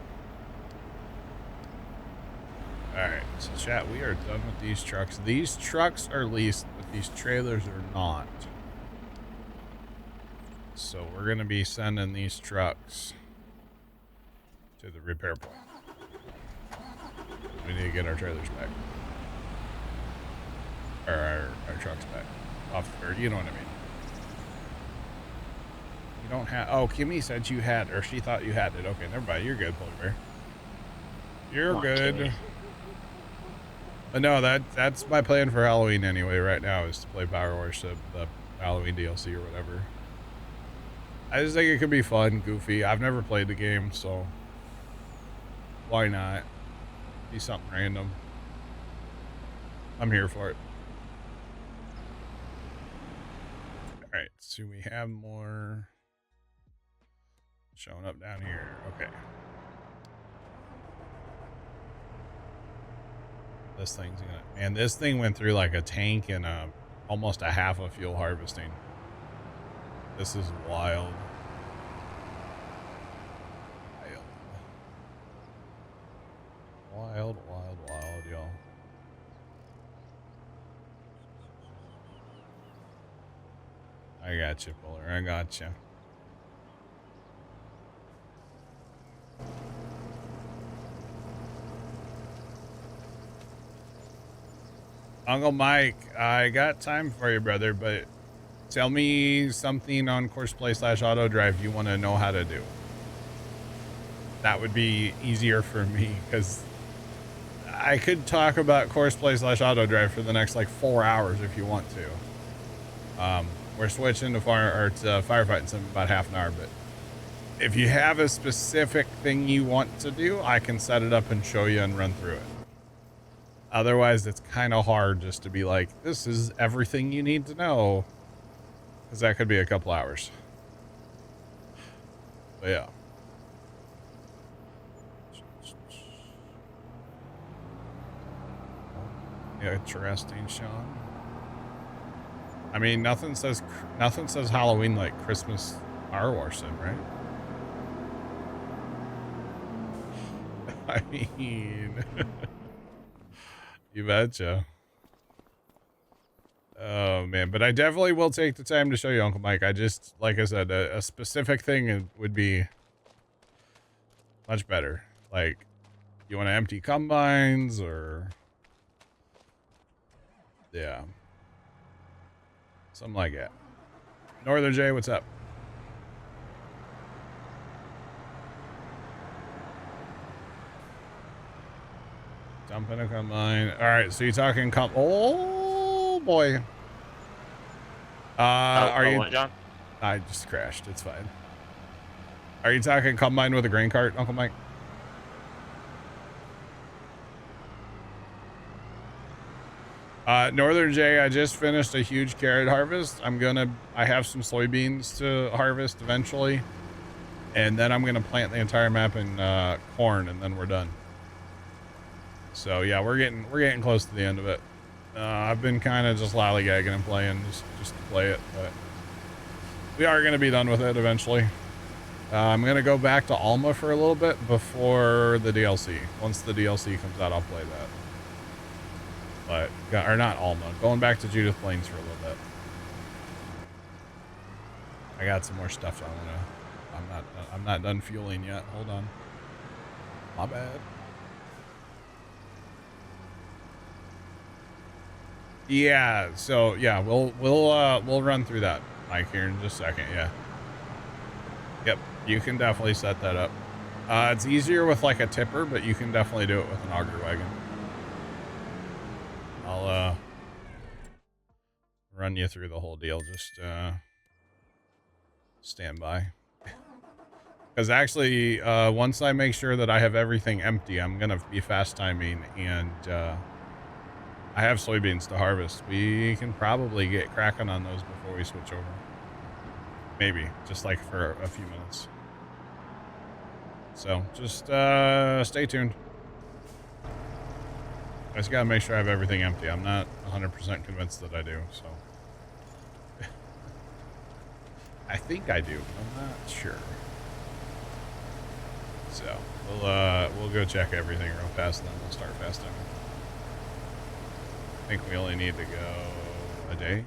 Alright, so chat, we are done with these trucks. These trucks are leased, but these trailers are not. So we're going to be sending these trucks to the repair point. We need to get our trailers back. Or our trucks back. Or you know what I mean. You don't have... Oh, Kimmy said you had... Or she thought you had it. Okay, never mind. You're good, Polar Bear. You're good. Kimmy. But no, that's my plan for Halloween anyway right now, is to play Power Worship, the Halloween DLC or whatever. I just think it could be fun, goofy. I've never played the game, so why not? Be something random. I'm here for it. Alright, so we have more showing up down here. Okay. This thing's gonna... Man, this thing went through like a tank and almost a half of fuel harvesting. This is wild. Wild, y'all. I got you, Polar. I got you. Uncle Mike, I got time for you, brother, but tell me something on Courseplay/Auto Drive you want to know how to do. That would be easier for me, because I could talk about Courseplay/Auto Drive for the next like 4 hours if you want to. We're switching to firefighting in about half an hour, but if you have a specific thing you want to do, I can set it up and show you and run through it. Otherwise, it's kind of hard just to be like, this is everything you need to know, because that could be a couple hours. But yeah. Interesting, Sean. I mean, nothing says Halloween like Christmas Power War Sim, right? I mean, you betcha. Oh man, but I definitely will take the time to show you, Uncle Mike. I just, like I said, a specific thing would be much better. Like, you want to empty combines or... Yeah. Something like that. Northern J, what's up? Dumping a combine. Alright, so you're talking oh boy. Are you... What, John? I just crashed. It's fine. Are you talking combine with a grain cart, Uncle Mike? Northern J, I just finished a huge carrot harvest. I have some soybeans to harvest eventually. And then I'm gonna plant the entire map in corn, and then we're done. So yeah, we're getting close to the end of it. I've been kind of just lollygagging and playing just to play it, but we are gonna be done with it eventually. I'm gonna go back to Alma for a little bit before the DLC. Once the DLC comes out, I'll play that. But, or not Alma, going back to Judith Plains for a little bit. I got some more stuff I'm not done fueling yet. Hold on. My bad. Yeah, so yeah, we'll run through that, Mike, here in just a second. Yeah. Yep, you can definitely set that up. It's easier with like a tipper, but you can definitely do it with an auger wagon. I'll run you through the whole deal. Just stand by. Because actually, once I make sure that I have everything empty, I'm gonna be fast timing, and I have soybeans to harvest. We can probably get cracking on those before we switch over. Maybe, just like for a few minutes. So, just stay tuned. I just gotta make sure I have everything empty. I'm not 100% convinced that I do, so. I think I do, but I'm not sure. So, we'll go check everything real fast, and then we'll start fast timing. I think we only need to go a day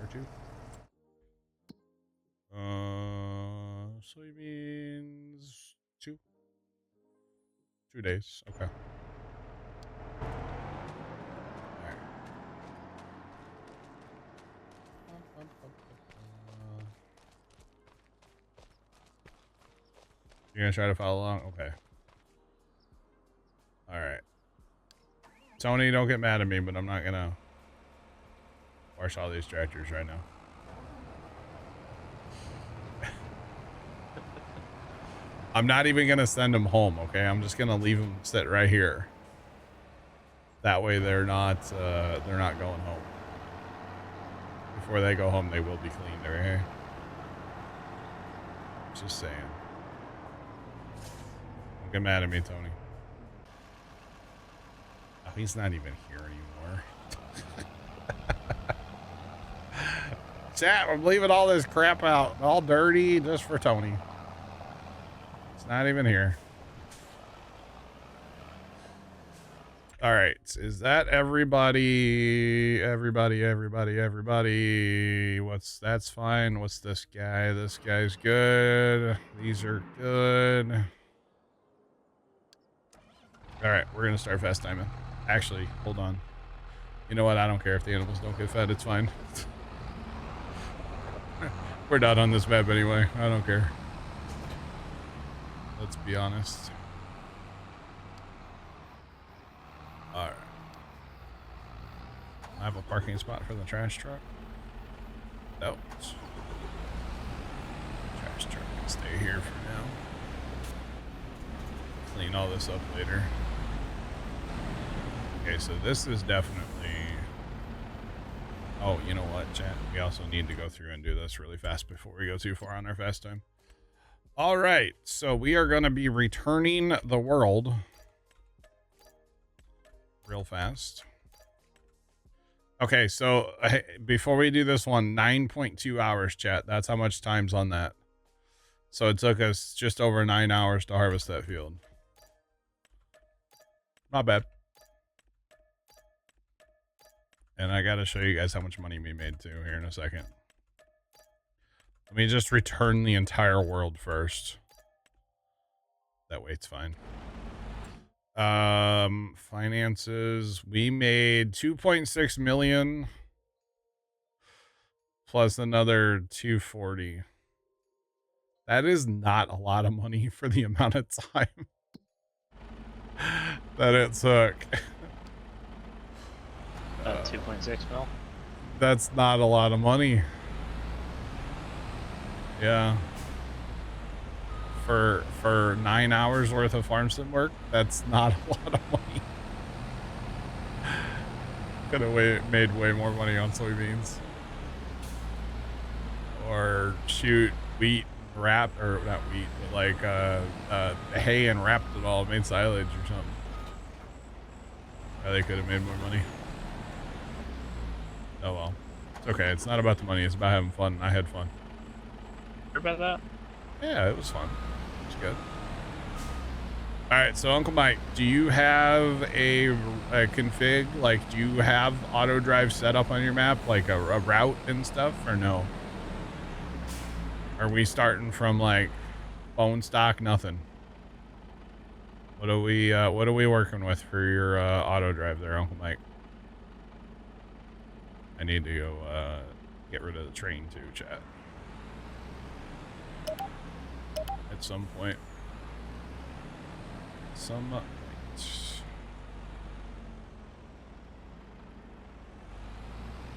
or two. soybeans? 2 days. Okay. You're gonna try to follow along? Okay. Alright. Tony, don't get mad at me, but I'm not gonna wash all these tractors right now. I'm not even gonna send them home, okay? I'm just gonna leave them sit right here. That way they're not going home. Before they go home, they will be cleaned, okay? Just saying. Don't get mad at me, Tony. Oh, he's not even here anymore. Chat, I'm leaving all this crap out. All dirty just for Tony. It's not even here. All right. Is that everybody? Everybody. That's fine. What's this guy? This guy's good. These are good. All right. We're going to start fast timing. Actually, hold on. You know what? I don't care if the animals don't get fed. It's fine. We're not on this map anyway. I don't care. Let's be honest. Alright. I have a parking spot for the trash truck. No. Trash truck can stay here for now. Clean all this up later. Okay, so this is definitely... Oh, you know what, chat? We also need to go through and do this really fast before we go too far on our fast time. All right, so we are going to be returning the world real fast. Okay, so before we do this one, 9.2 hours, chat. That's how much time's on that. So it took us just over 9 hours to harvest that field. Not bad. And I got to show you guys how much money we made too here in a second. Let me just return the entire world first. That way it's fine. Finances. We made 2.6 million plus another 240. That is not a lot of money for the amount of time that it took. 2.6 mil. That's not a lot of money. Yeah. For 9 hours worth of farm sim work, that's not a lot of money. Could have made way more money on soybeans. Or shoot, wheat wrapped, or not wheat, but like hay and wrapped it all, made silage or something. Yeah, they could have made more money. Oh well. It's okay. It's not about the money. It's about having fun. I had fun. Sure about that? Yeah, it was fun. It was good. All right, so Uncle Mike, do you have a config? Like, do you have auto drive set up on your map, like a route and stuff, or no? Are we starting from like bone stock, nothing? What are we working with for your auto drive there, Uncle Mike? I need to go get rid of the train too, chat. At some point.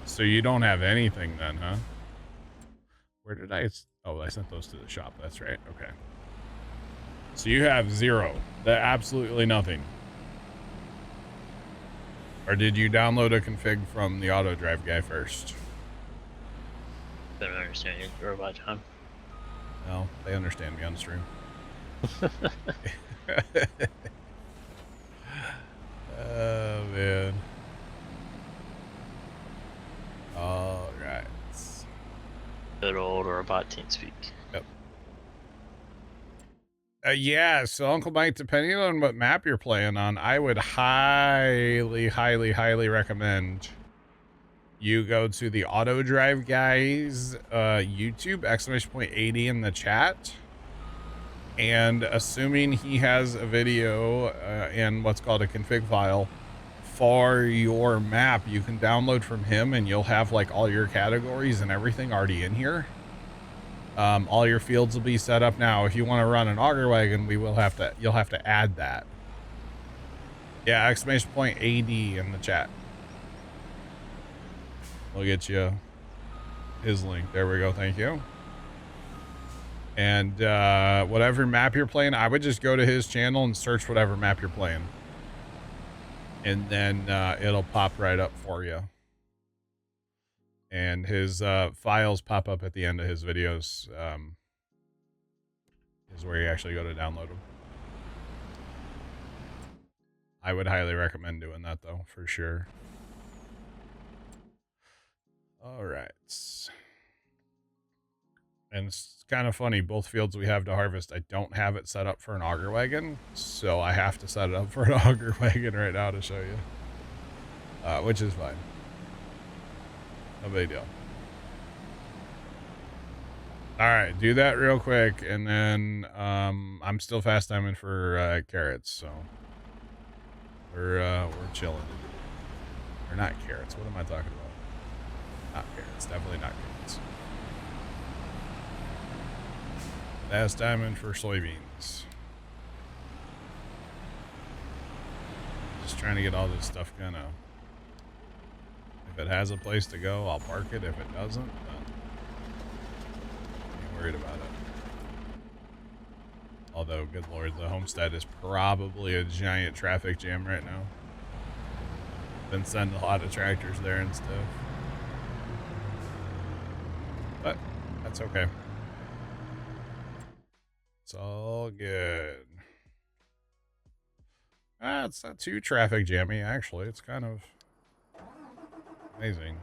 So you don't have anything then, huh? Where did I... Oh, I sent those to the shop. That's right. Okay. So you have zero. Absolutely nothing. Or did you download a config from the auto drive guy first? Don't understand your robot time. No, they understand me on stream. Oh, man. All right. Good old robot team speak. Yep. Yeah, so Uncle Mike, depending on what map you're playing on, I would highly, highly, highly recommend you go to the Auto Drive guys YouTube, !80 in the chat. And assuming he has a video and what's called a config file for your map, you can download from him, and you'll have like all your categories and everything already in here. All your fields will be set up now. If you want to run an auger wagon, you'll have to add that. Yeah, exclamation point AD in the chat. We'll get you his link. There we go. Thank you. And whatever map you're playing, I would just go to his channel and search whatever map you're playing. And then it'll pop right up for you. And his files pop up at the end of his videos. Is where you actually go to download them. I would highly recommend doing that, though, for sure. All right. And it's kind of funny, both fields we have to harvest, I don't have it set up for an auger wagon, so I have to set it up for an auger wagon right now to show you. Which is fine. No big deal. All right, do that real quick, and then I'm still fast timing for carrots, so we're chilling. Or not carrots. What am I talking about? Not carrots. Definitely not carrots. Fast timing for soybeans. Just trying to get all this stuff kind of. If it has a place to go, I'll park it. If it doesn't, then I ain't worried about it. Although, good lord, the homestead is probably a giant traffic jam right now. Been sending a lot of tractors there and stuff. But that's okay. It's all good. It's not too traffic jammy, actually. It's kind of amazing.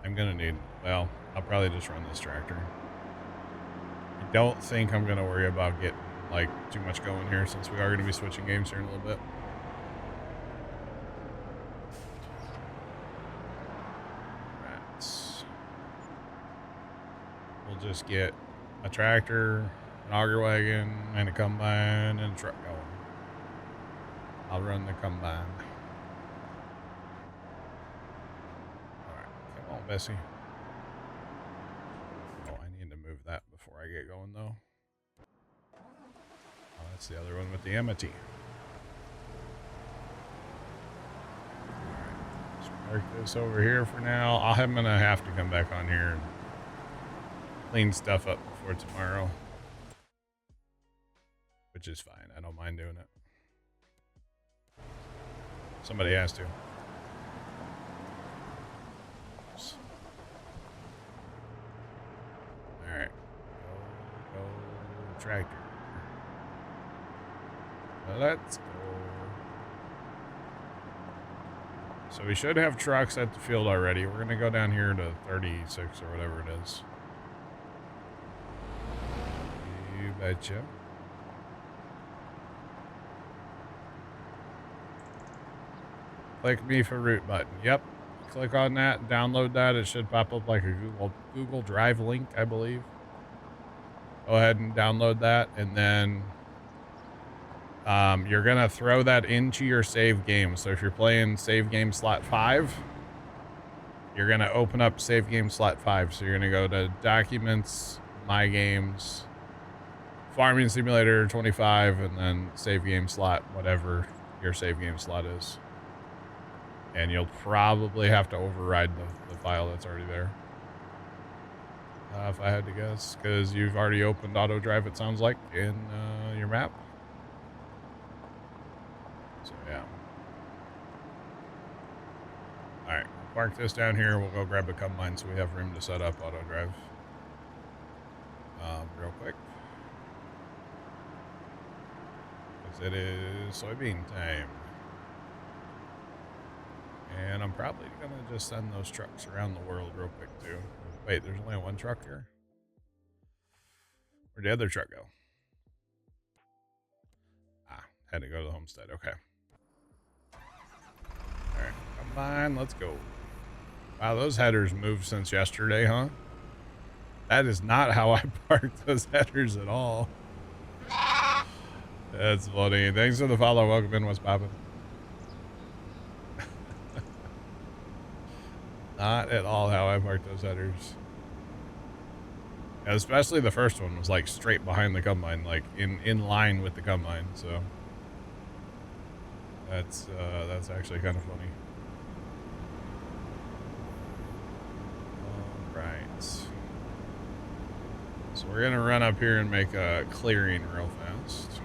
I'm gonna need, well, I'll probably just run this tractor. I don't think I'm gonna worry about getting, like, too much going here, since we are gonna be switching games here in a little bit. Right. We'll just get a tractor, an auger wagon, and a combine, and a truck going. I'll run the combine. Alright, come on, Bessie. Oh, I need to move that before I get going, though. Oh, that's the other one with the Amity. Alright, let's park this over here for now. I'm gonna have to come back on here and clean stuff up before tomorrow. Which is fine. I don't mind doing it. Somebody has to. Alright. Go tractor. Let's go. So we should have trucks at the field already. We're going to go down here to 36 or whatever it is. You betcha. Click me for route button. Yep. Click on that, download that. It should pop up like a Google Drive link, I believe. Go ahead and download that, and then you're going to throw that into your save game. So if you're playing save game slot 5, you're going to open up save game slot 5. So you're going to go to Documents, My Games, Farming Simulator 25, and then save game slot, whatever your save game slot is. And you'll probably have to override the file that's already there. If I had to guess, because you've already opened auto drive, it sounds like, in your map. So, yeah. Alright, park this down here. We'll go grab a combine so we have room to set up auto drive. Real quick. Because it is soybean time. And I'm probably going to just send those trucks around the world real quick, too. Wait, there's only one truck here? Where'd the other truck go? Ah, had to go to the homestead. Okay. Alright, combine, let's go. Wow, those headers moved since yesterday, huh? That is not how I park those headers at all. That's funny. Thanks for the follow. Welcome in. What's poppin'? Not at all how I park those headers. Especially the first one was like straight behind the combine, like in line with the combine. So that's actually kind of funny. All right. So we're gonna run up here and make a clearing real fast.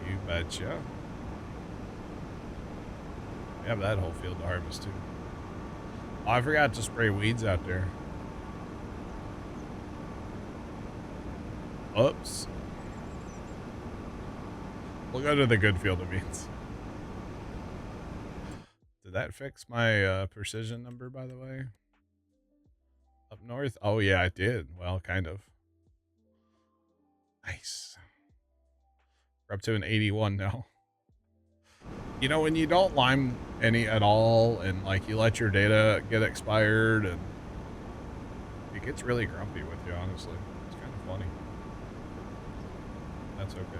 You betcha. We have that whole field to harvest too. Oh, I forgot to spray weeds out there. Oops. We'll go to the good field of beans. Did that fix my precision number, by the way? Up north? Oh, yeah, it did. Well, kind of. Nice. We're up to an 81 now. You know, when you don't lime any at all and, like, you let your data get expired, and it gets really grumpy with you, honestly. It's kind of funny. That's okay.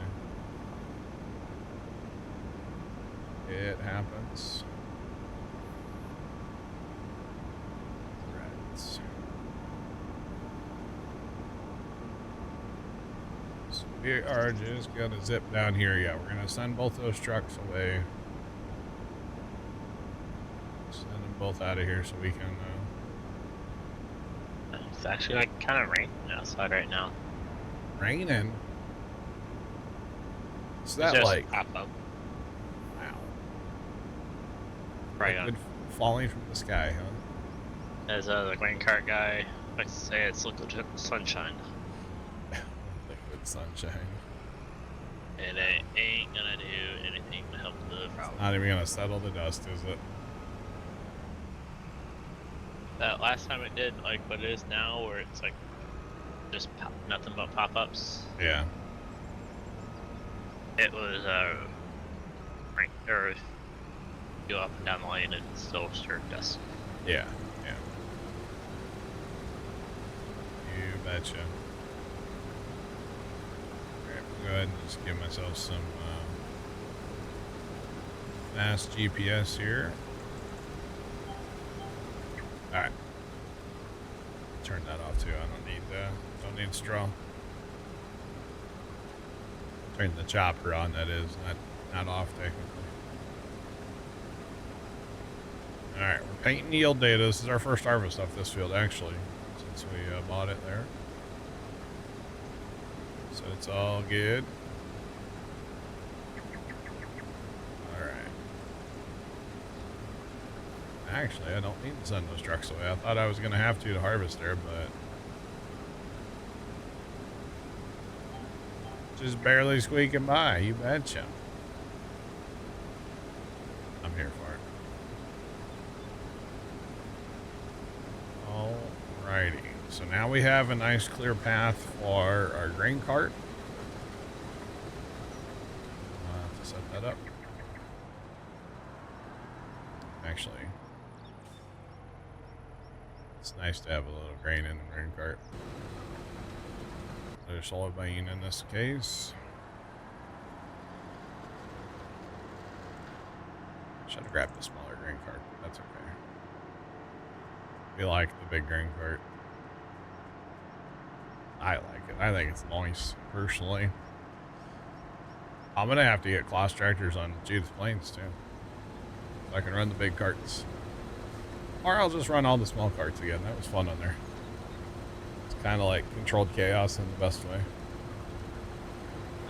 It happens. Right. So we are just gonna zip down here. Yeah, we're gonna send both those trucks away. Send them both out of here so we can. It's actually like kind of raining outside right now. Raining. Is that Just like? pop up. Wow. Right Liquid on. falling from the sky, huh? As the grain cart guy likes to say, it's liquid sunshine. Liquid sunshine. And it ain't gonna do anything to help the problem. Not even gonna settle the dust, is it? That last time it did, like what it is now, where it's like just nothing but pop-ups. Yeah. It was right, or go up and down the lane and still stir dust. Yeah. Yeah. You betcha. Alright, we'll go ahead and just give myself some fast GPS here. Alright. Turn that off too. I don't need straw. Turn the chopper on, that is, not off technically. Alright, we're painting yield data. This is our first harvest off this field, actually, since we bought it there. So it's all good. Alright. Actually, I don't need to send those trucks away. I thought I was going to have to harvest there, but just barely squeaking by, you betcha. I'm here for it. Alrighty. So now we have a nice clear path for our grain cart. I'll have to set that up. Actually, it's nice to have a little grain in the grain cart. There's soybean in this case. Should have grabbed the smaller grain cart, but that's okay. We like the big grain cart. I like it. I think it's nice, personally. I'm going to have to get Claas tractors on Judith Plains, too. So I can run the big carts. Or I'll just run all the small carts again. That was fun on there. It's kind of like controlled chaos in the best way.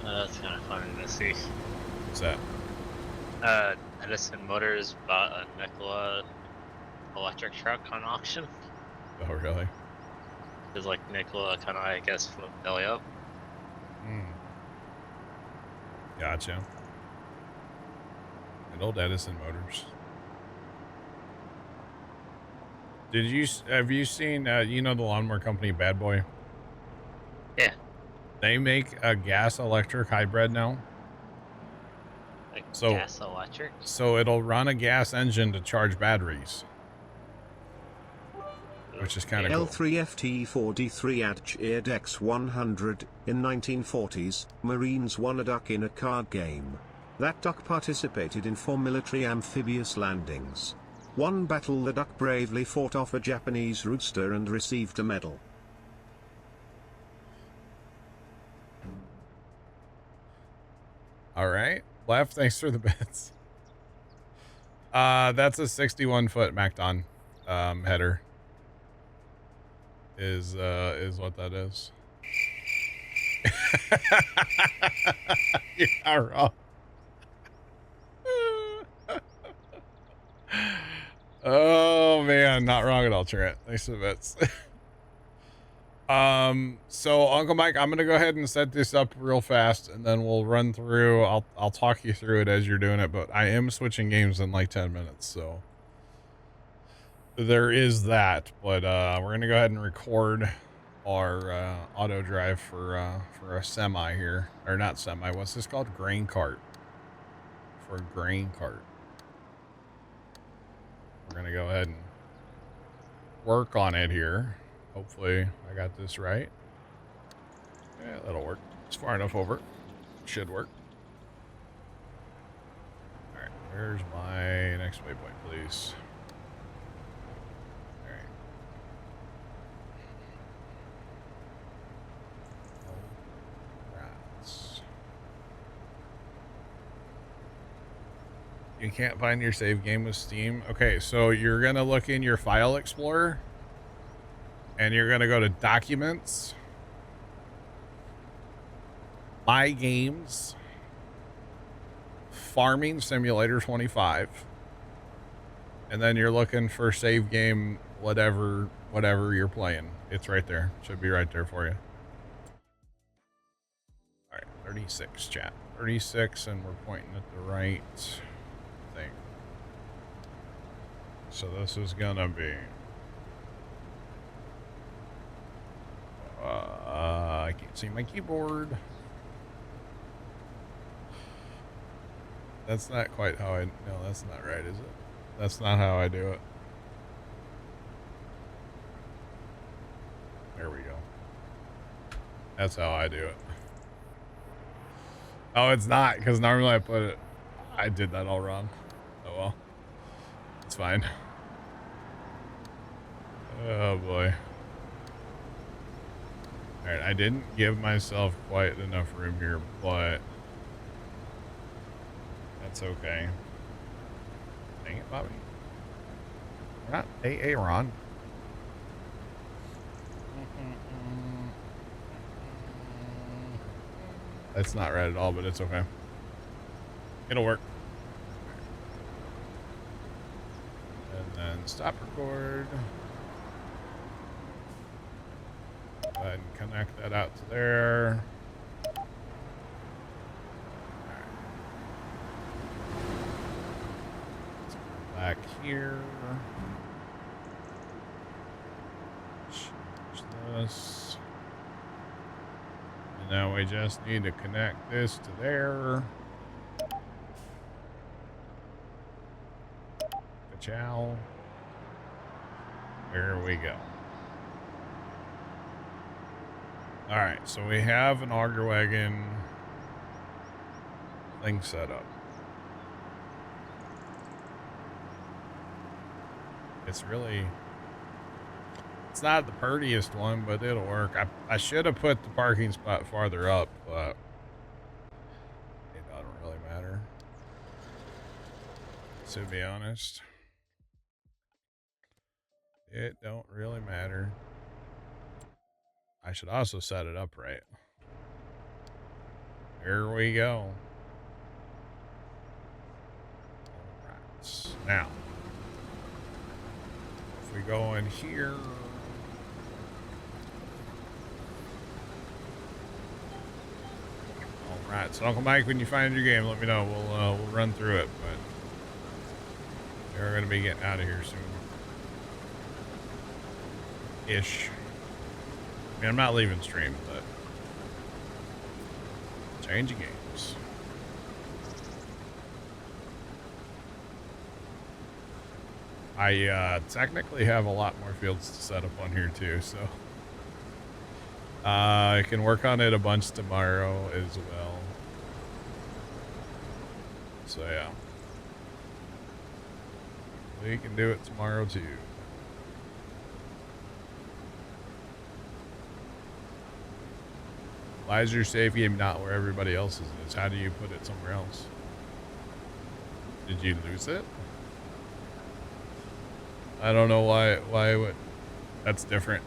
That's kind of fun to see. What's that? Edison Motors bought a Nikola electric truck on auction. Oh, really? Because like Nikola kind of, I guess, flipped belly up. Gotcha. And old Edison Motors. Have you seen, you know the lawnmower company Bad Boy? Yeah. They make a gas electric hybrid now. Like So- gas electric? So it'll run a gas engine to charge batteries. which is kind of cool. L3FT4D3 at Cheerdex 100. In 1940s, Marines won a duck in a card game. That duck participated in 4 military amphibious landings. One battle the duck bravely fought off a Japanese rooster and received a medal. All right, Left, thanks for the bits. That's a 61-foot MacDon header. Is what that is. You're not wrong. Oh man, not wrong at all, Trent. Thanks for the bits. So Uncle Mike, I'm gonna go ahead and set this up real fast, and then we'll run through. I'll talk you through it as you're doing it, but I am switching games in like 10 minutes, so there is that. But we're gonna go ahead and record our auto drive for a semi here, or not semi. What's this called? Grain cart. For grain cart. We're gonna go ahead and work on it here. Hopefully I got this right. Yeah, that'll work. It's far enough over. Should work. All right, where's my next waypoint, please? All right. All right. You can't find your save game with Steam. Okay, so you're gonna look in your file explorer, and you're gonna go to Documents, My Games, Farming Simulator 25, and then you're looking for save game, whatever you're playing. It's right there. Should be right there for you. All right, 36, chat. 36, and we're pointing at the right thing. So this is gonna be I can't see my keyboard. That's not quite how I... No, that's not right, is it? That's not how I do it. There we go. That's how I do it. Oh, it's not, because normally I put it... I did that all wrong. Oh, well. It's fine. Oh, boy. Alright, I didn't give myself quite enough room here, but... That's okay. Dang it, Bobby. We're not AA, Ron. That's not right at all, but it's okay. It'll work. And then stop record. Go ahead and connect that out to there. Back here. Change this. And now we just need to connect this to there. Ka-chow. There we go. Alright, so we have an auger wagon thing set up. It's not the prettiest one, but it'll work. I should have put the parking spot farther up, but it doesn't really matter, to be honest. It don't really matter. I should also set it up right. There we go. All right. Now, we go in here. All right, so Uncle Mike, when you find your game, let me know. We'll run through it, but we're gonna be getting out of here soon. Ish. I mean, I'm not leaving stream, but changing games. I technically have a lot more fields to set up on here too, so I can work on it a bunch tomorrow as well. So yeah, we can do it tomorrow too. Why is your save game not where everybody else's is? How do you put it somewhere else? Did you lose it? I don't know why that's different.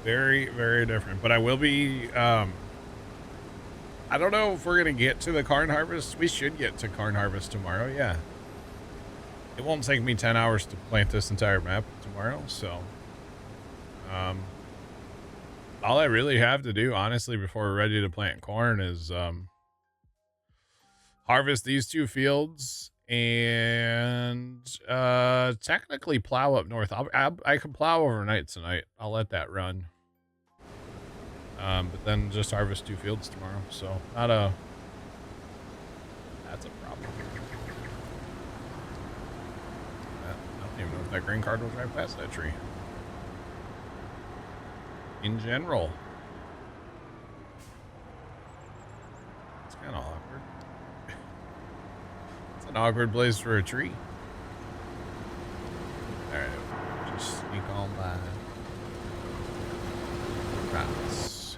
Very, very different. But I will be, I don't know if we're going to get to the corn harvest. We should get to corn harvest tomorrow, yeah. It won't take me 10 hours to plant this entire map tomorrow, so. All I really have to do, honestly, before we're ready to plant corn is, harvest these 2 fields and, technically plow up north. I can plow overnight tonight. I'll let that run. But then just harvest 2 fields tomorrow. So that's a problem. I don't even know if that green card will drive past that tree. In general, it's kind of awkward. It's an awkward place for a tree. All right, just sneak on by. Rats.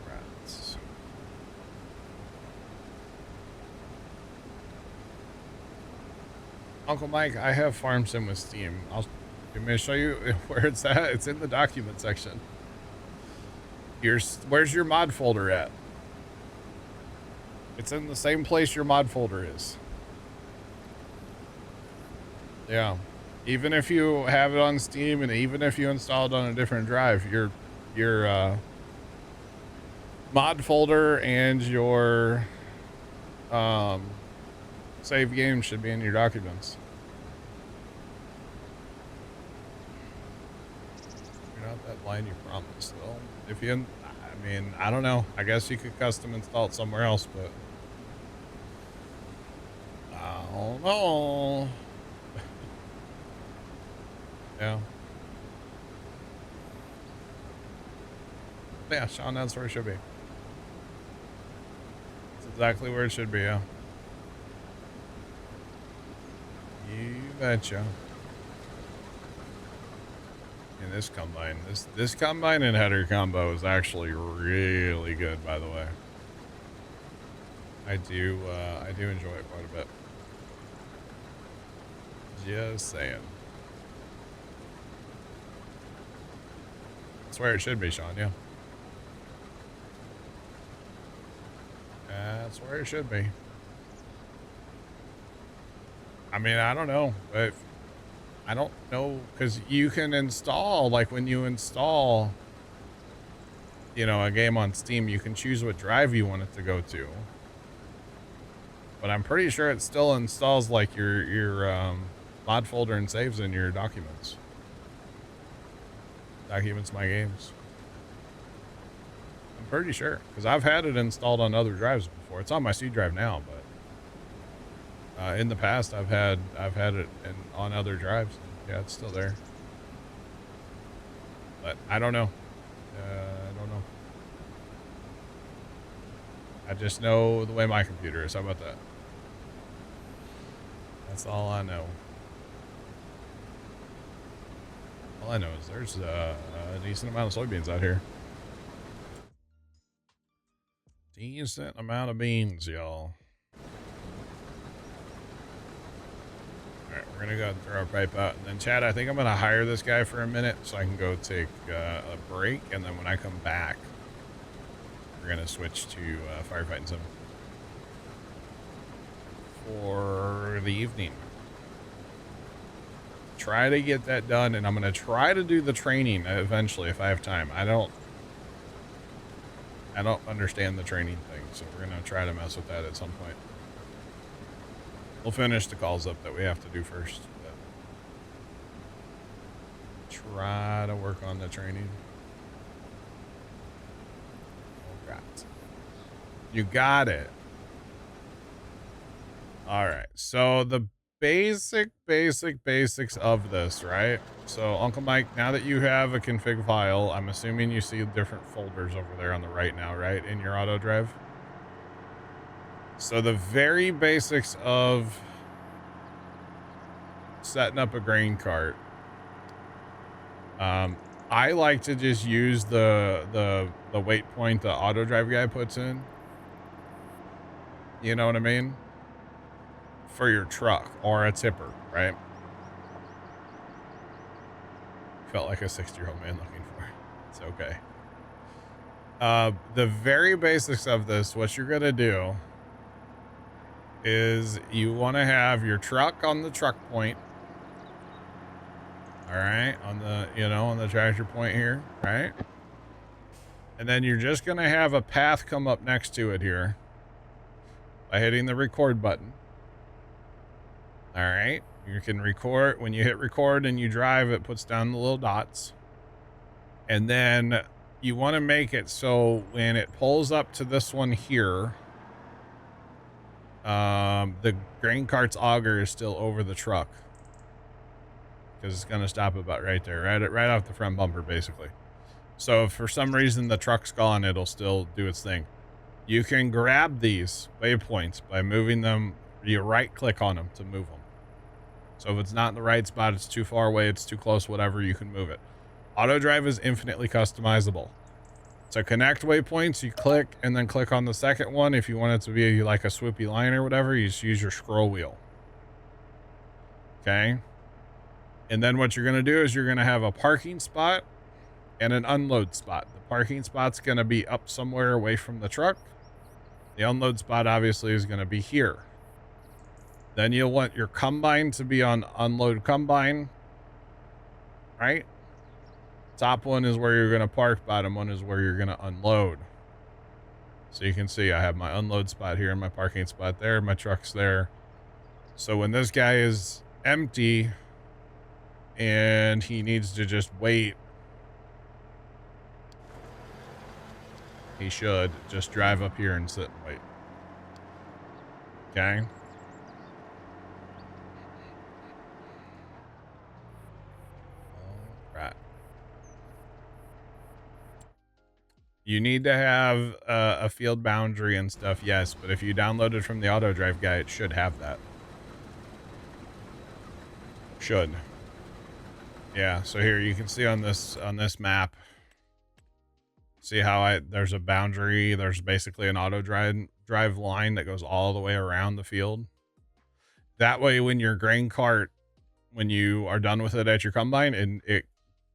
Rats. Uncle Mike, I have farm sim with Steam. I'm going to show you where it's at. It's in the document section. Where's your mod folder at? It's in the same place your mod folder is. Yeah. Even if you have it on Steam and even if you install it on a different drive, your mod folder and your save game should be in your documents. You're not that blind you promised, though. If you, I mean, I don't know. I guess you could custom install it somewhere else, but I don't know. Yeah. Yeah, Sean, that's where it should be. That's exactly where it should be, yeah. You betcha. And this combine, this combine and header combo is actually really good, by the way. I do enjoy it quite a bit. Just saying. That's where it should be, Sean, yeah. That's where it should be. I mean, I don't know, but I don't know, because you can install, like when you install, you know, a game on Steam, you can choose what drive you want it to go to. But I'm pretty sure it still installs like your mod folder and saves in your documents. Documents my games. I'm pretty sure, because I've had it installed on other drives before. It's on my C drive now, but in the past I've had it on other drives. Yeah, it's still there. But I don't know. I don't know. I just know the way my computer is. How about that? That's all I know. All I know is there's a decent amount of soybeans out here. Decent amount of beans, y'all. Alright, we're gonna go ahead and throw our pipe out. And then, Chad, I think I'm gonna hire this guy for a minute so I can go take a break. And then when I come back, we're gonna switch to firefighting sim for the evening. Try to get that done, and I'm gonna try to do the training eventually if I have time. I don't understand the training thing, so we're gonna try to mess with that at some point. We'll finish the calls up that we have to do first. But try to work on the training. Oh, God. You got it. All right. So the basics of this, right? So Uncle Mike, now that you have a config file, I'm assuming you see different folders over there on the right now, right? In your auto drive. So the very basics of setting up a grain cart. I like to just use the waypoint the auto drive guy puts in. You know what I mean? For your truck or a tipper, right? Felt like a 60-year-old man looking for it. It's okay. The very basics of this, what you're gonna do is you want to have your truck on the truck point. All right, on the, you know, on the tractor point here, right? And then you're just gonna have a path come up next to it here by hitting the record button. All right, you can record. When you hit record and you drive, it puts down the little dots. And then you want to make it so when it pulls up to this one here, the grain cart's auger is still over the truck, because it's going to stop about right there, right off the front bumper, basically. So if for some reason the truck's gone, it'll still do its thing. You can grab these waypoints by moving them. You right click on them to move them. So if it's not in the right spot, it's too far away, it's too close, whatever, you can move it. Auto drive is infinitely customizable. To connect waypoints, you click and then click on the second one. If you want it to be like a swoopy line or whatever, you just use your scroll wheel. Okay. And then what you're going to do is you're going to have a parking spot and an unload spot. The parking spot's going to be up somewhere away from the truck. The unload spot obviously is going to be here. Then you'll want your combine to be on unload combine, right? Top one is where you're going to park. Bottom one is where you're going to unload. So you can see I have my unload spot here and my parking spot there. My truck's there. So when this guy is empty and he needs to just wait, he should just drive up here and sit and wait. Okay. All right. You need to have a field boundary and stuff, yes, but if you download it from the auto drive guy, it should have that. Should. Yeah, so here you can see on this map, see how there's a boundary, there's basically an auto drive line that goes all the way around the field. That way when your grain cart, when you are done with it at your combine, and it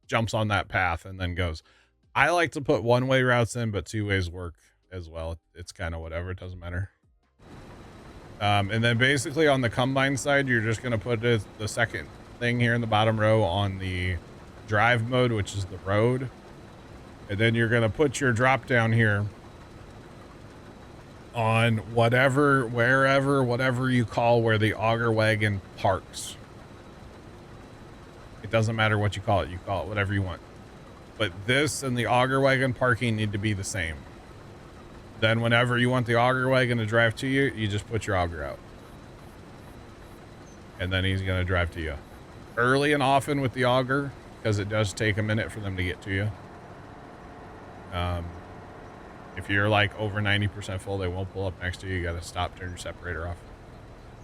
jumps on that path and then goes. I like to put one-way routes in, but two ways work as well. It's kind of whatever. It doesn't matter. And then basically on the combine side, you're just going to put the second thing here in the bottom row on the drive mode, which is the road. And then you're going to put your drop down here on whatever you call where the auger wagon parks. It doesn't matter what you call it. You call it whatever you want. But this and the auger wagon parking need to be the same. Then whenever you want the auger wagon to drive to you, you just put your auger out. And then he's going to drive to you. Early and often with the auger, because it does take a minute for them to get to you. If you're like over 90% full, they won't pull up next to you. You got to stop, turn your separator off.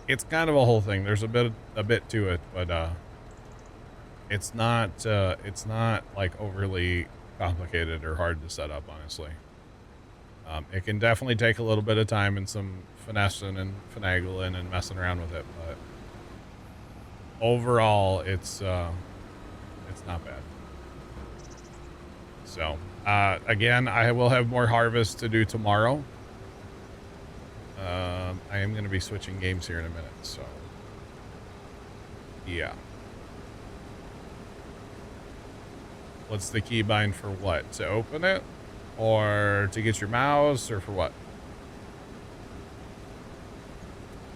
It's kind of a whole thing. There's a bit to it, but it's not like overly complicated or hard to set up, honestly. It can definitely take a little bit of time and some finessing and finagling and messing around with it, but overall it's not bad. So again, I will have more harvests to do tomorrow. I am going to be switching games here in a minute, so yeah. What's the keybind for what? To open it? Or to get your mouse? Or for what?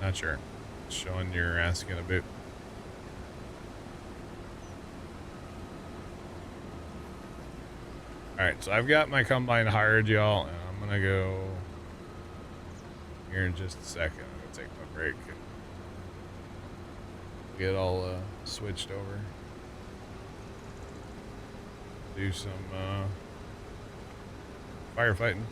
Not sure. Showing you're asking a bit. All right, so I've got my combine hired, y'all, and I'm gonna go here in just a second. I'm gonna take my break and get all switched over. Do some firefighting.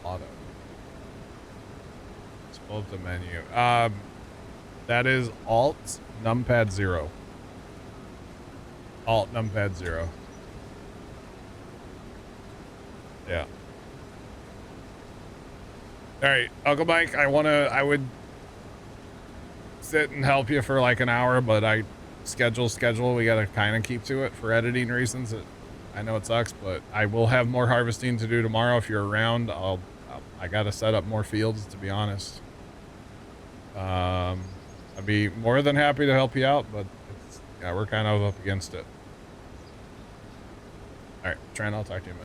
For auto. Let's pull up the menu. That is Alt Numpad 0. Alt Numpad 0. Yeah. All right, Uncle Mike, I would sit and help you for like an hour, but schedule. We got to kind of keep to it for editing reasons. I know it sucks, but I will have more harvesting to do tomorrow. If you're around, I got to set up more fields, to be honest. I'd be more than happy to help you out, but yeah, we're kind of up against it. All right, Trent, I'll talk to you in a minute.